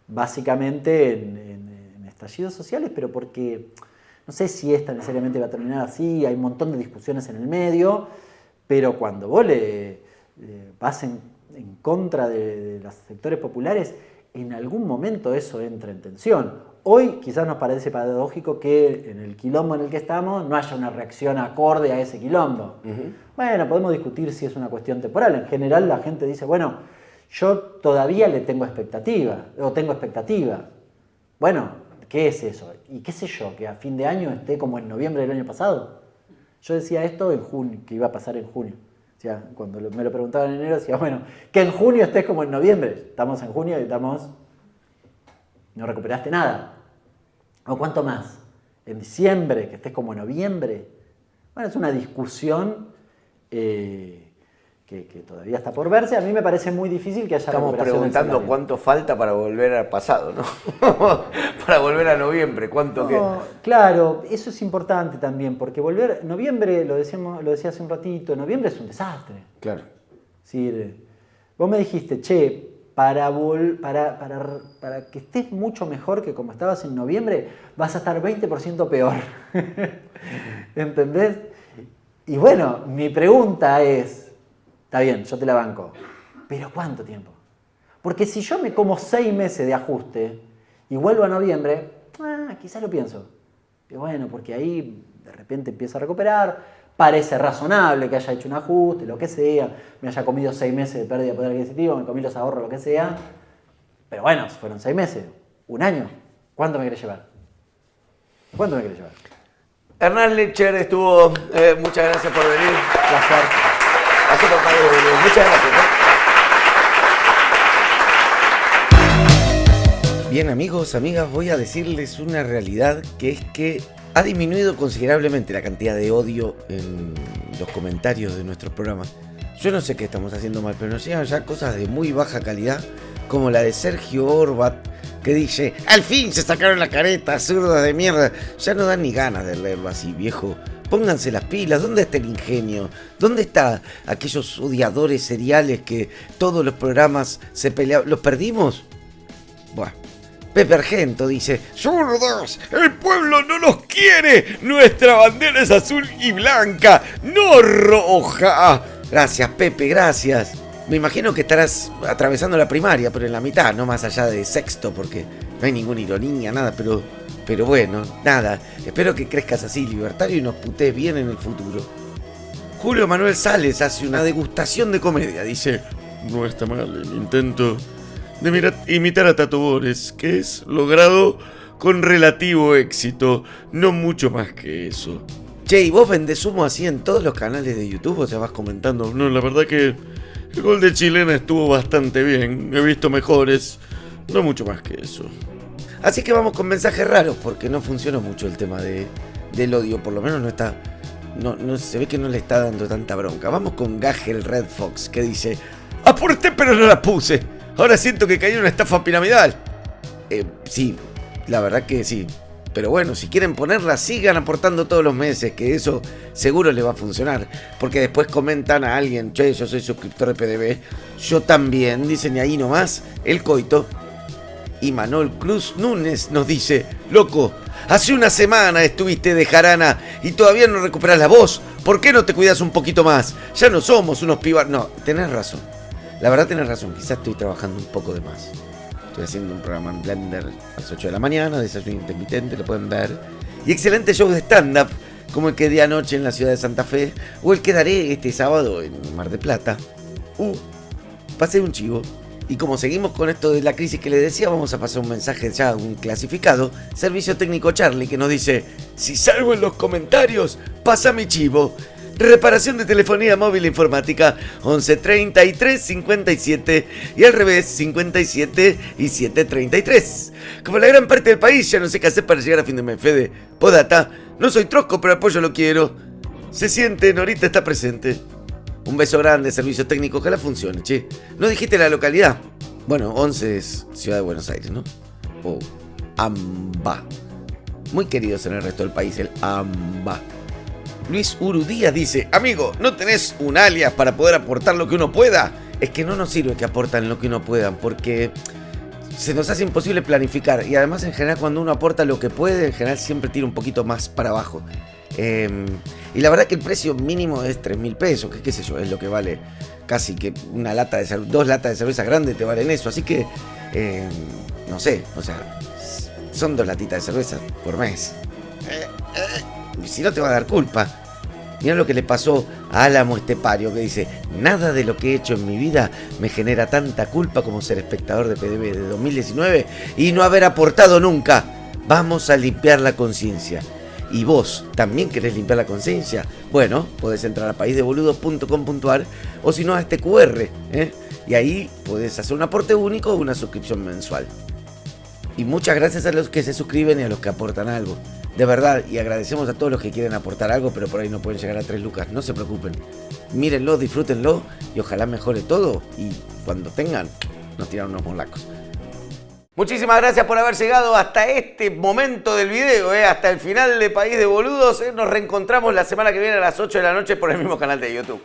básicamente en estallidos sociales, pero porque no sé si esta necesariamente va a terminar así, hay un montón de discusiones en el medio, pero cuando vos vas en contra de los sectores populares, en algún momento eso entra en tensión. Hoy quizás nos parece paradójico que en el quilombo en el que estamos no haya una reacción acorde a ese quilombo. Bueno, podemos discutir si es una cuestión temporal. En general la gente dice, bueno, yo todavía le tengo expectativa, o tengo expectativa. Bueno, ¿qué es eso? Y qué sé yo, que a fin de año esté como en noviembre del año pasado. Yo decía esto en junio, que iba a pasar en junio. O sea, cuando me lo preguntaban en enero, decía, bueno, que en junio estés como en noviembre. Estamos en junio y no recuperaste nada. ¿O cuánto más? En diciembre, que estés como en noviembre. Bueno, es una discusión que todavía está por verse. A mí me parece muy difícil que haya Estamos recuperación del preguntando salario. cuánto falta para volver al pasado, ¿no? Para volver a noviembre, ¿cuánto queda? Claro, eso es importante también, porque noviembre, lo decía hace un ratito, noviembre es un desastre. Claro. Sí, vos me dijiste, che, para que estés mucho mejor que como estabas en noviembre, vas a estar 20% peor. ¿Entendés? Y bueno, mi pregunta es, está bien, yo te la banco, pero ¿cuánto tiempo? Porque si yo me como 6 meses de ajuste y vuelvo a noviembre, quizás lo pienso. Y bueno, porque ahí de repente empiezo a recuperar, parece razonable que haya hecho un ajuste, lo que sea, me haya comido 6 meses de pérdida de poder adquisitivo, me comí los ahorros, lo que sea. Pero bueno, fueron 6 meses, un año. ¿Cuánto me querés llevar? ¿Cuánto me querés llevar? Hernán Lecher estuvo, muchas gracias por venir. Placer. Muchas gracias. Bien, amigos, amigas, voy a decirles una realidad, que es que ha disminuido considerablemente la cantidad de odio en los comentarios de nuestros programas. Yo no sé qué estamos haciendo mal, pero nos llegan ya cosas de muy baja calidad, como la de Sergio Orbat, que dice, al fin se sacaron la careta, zurdas de mierda. Ya no dan ni ganas de leerlo así, viejo. Pónganse las pilas, ¿dónde está el ingenio? ¿Dónde están aquellos odiadores seriales que todos los programas se peleaban? ¿Los perdimos? Buah. Pepe Argento dice, ¡zurdos! ¡El pueblo no los quiere! ¡Nuestra bandera es azul y blanca, no roja! Gracias, Pepe, gracias. Me imagino que estarás atravesando la primaria, pero en la mitad, no más allá de sexto, porque no hay ninguna ironía, nada, pero bueno, nada. Espero que crezcas así, libertario, y nos putees bien en el futuro. Julio Manuel Sales hace una degustación de comedia, dice, no está mal el intento de imitar a Tato Bores, que es logrado con relativo éxito, no mucho más que eso. Che, ¿y vos vendés humo así en todos los canales de YouTube? O sea, vas comentando, no, la verdad que el gol de Chilena estuvo bastante bien, he visto mejores, no mucho más que eso. Así que vamos con mensajes raros, porque no funcionó mucho el tema del odio, por lo menos no se ve que no le está dando tanta bronca. Vamos con Gagel Red Fox, que dice, aporté pero no la puse, ahora siento que caí en una estafa piramidal. Sí, la verdad que sí. Pero bueno, si quieren ponerla, sigan aportando todos los meses, que eso seguro les va a funcionar. Porque después comentan a alguien, che, yo soy suscriptor de PDB. Yo también, dicen, y ahí nomás, el coito. Y Manuel Cruz Núñez nos dice, loco, hace una semana estuviste de jarana y todavía no recuperás la voz. ¿Por qué no te cuidas un poquito más? Ya no somos unos pibas. No, tenés razón. La verdad tenés razón, quizás estoy trabajando un poco de más. Estoy haciendo un programa en Blender a las 8 de la mañana, desayuno intermitente, lo pueden ver. Y excelente show de stand-up, como el que di anoche en la ciudad de Santa Fe, o el que daré este sábado en Mar del Plata. Pasé un chivo. Y como seguimos con esto de la crisis que les decía, vamos a pasar un mensaje ya, un clasificado. Servicio técnico Charlie, que nos dice, si salgo en los comentarios, pasa mi chivo. Reparación de telefonía móvil e informática 11 33 57 y al revés 57 y 733. Como la gran parte del país ya no sé qué hacer para llegar a fin de mes. Fede, podata, no soy trosco pero apoyo lo quiero. Se siente, Norita está presente. Un beso grande, servicio técnico, ojalá funcione, che. ¿No dijiste la localidad? Bueno, 11 es Ciudad de Buenos Aires, ¿no? O AMBA. Muy queridos en el resto del país, el AMBA. Luis Uru Díaz dice, amigo, ¿no tenés un alias para poder aportar lo que uno pueda? Es que no nos sirve que aportan lo que uno pueda, porque se nos hace imposible planificar. Y además, en general, cuando uno aporta lo que puede, en general siempre tira un poquito más para abajo. Y la verdad que el precio mínimo es 3.000 pesos, que qué sé yo, es lo que vale casi que una lata de cerveza, 2 latas de cerveza grandes te valen eso. Así que, no sé, o sea, son 2 latitas de cerveza por mes. Si no te va a dar culpa. Mirá lo que le pasó a Álamo Estepario, que dice, nada de lo que he hecho en mi vida me genera tanta culpa como ser espectador de PDB de 2019 y no haber aportado nunca. Vamos a limpiar la conciencia. ¿Y vos también querés limpiar la conciencia? Bueno, podés entrar a paisdeboludos.com.ar o si no a este QR, y ahí podés hacer un aporte único o una suscripción mensual. Y muchas gracias a los que se suscriben y a los que aportan algo. De verdad, y agradecemos a todos los que quieren aportar algo, pero por ahí no pueden llegar a 3 lucas. No se preocupen. Mírenlo, disfrútenlo y ojalá mejore todo. Y cuando tengan, nos tiran unos molacos. Muchísimas gracias por haber llegado hasta este momento del video, hasta el final de País de Boludos. Nos reencontramos la semana que viene a las 8 de la noche por el mismo canal de YouTube.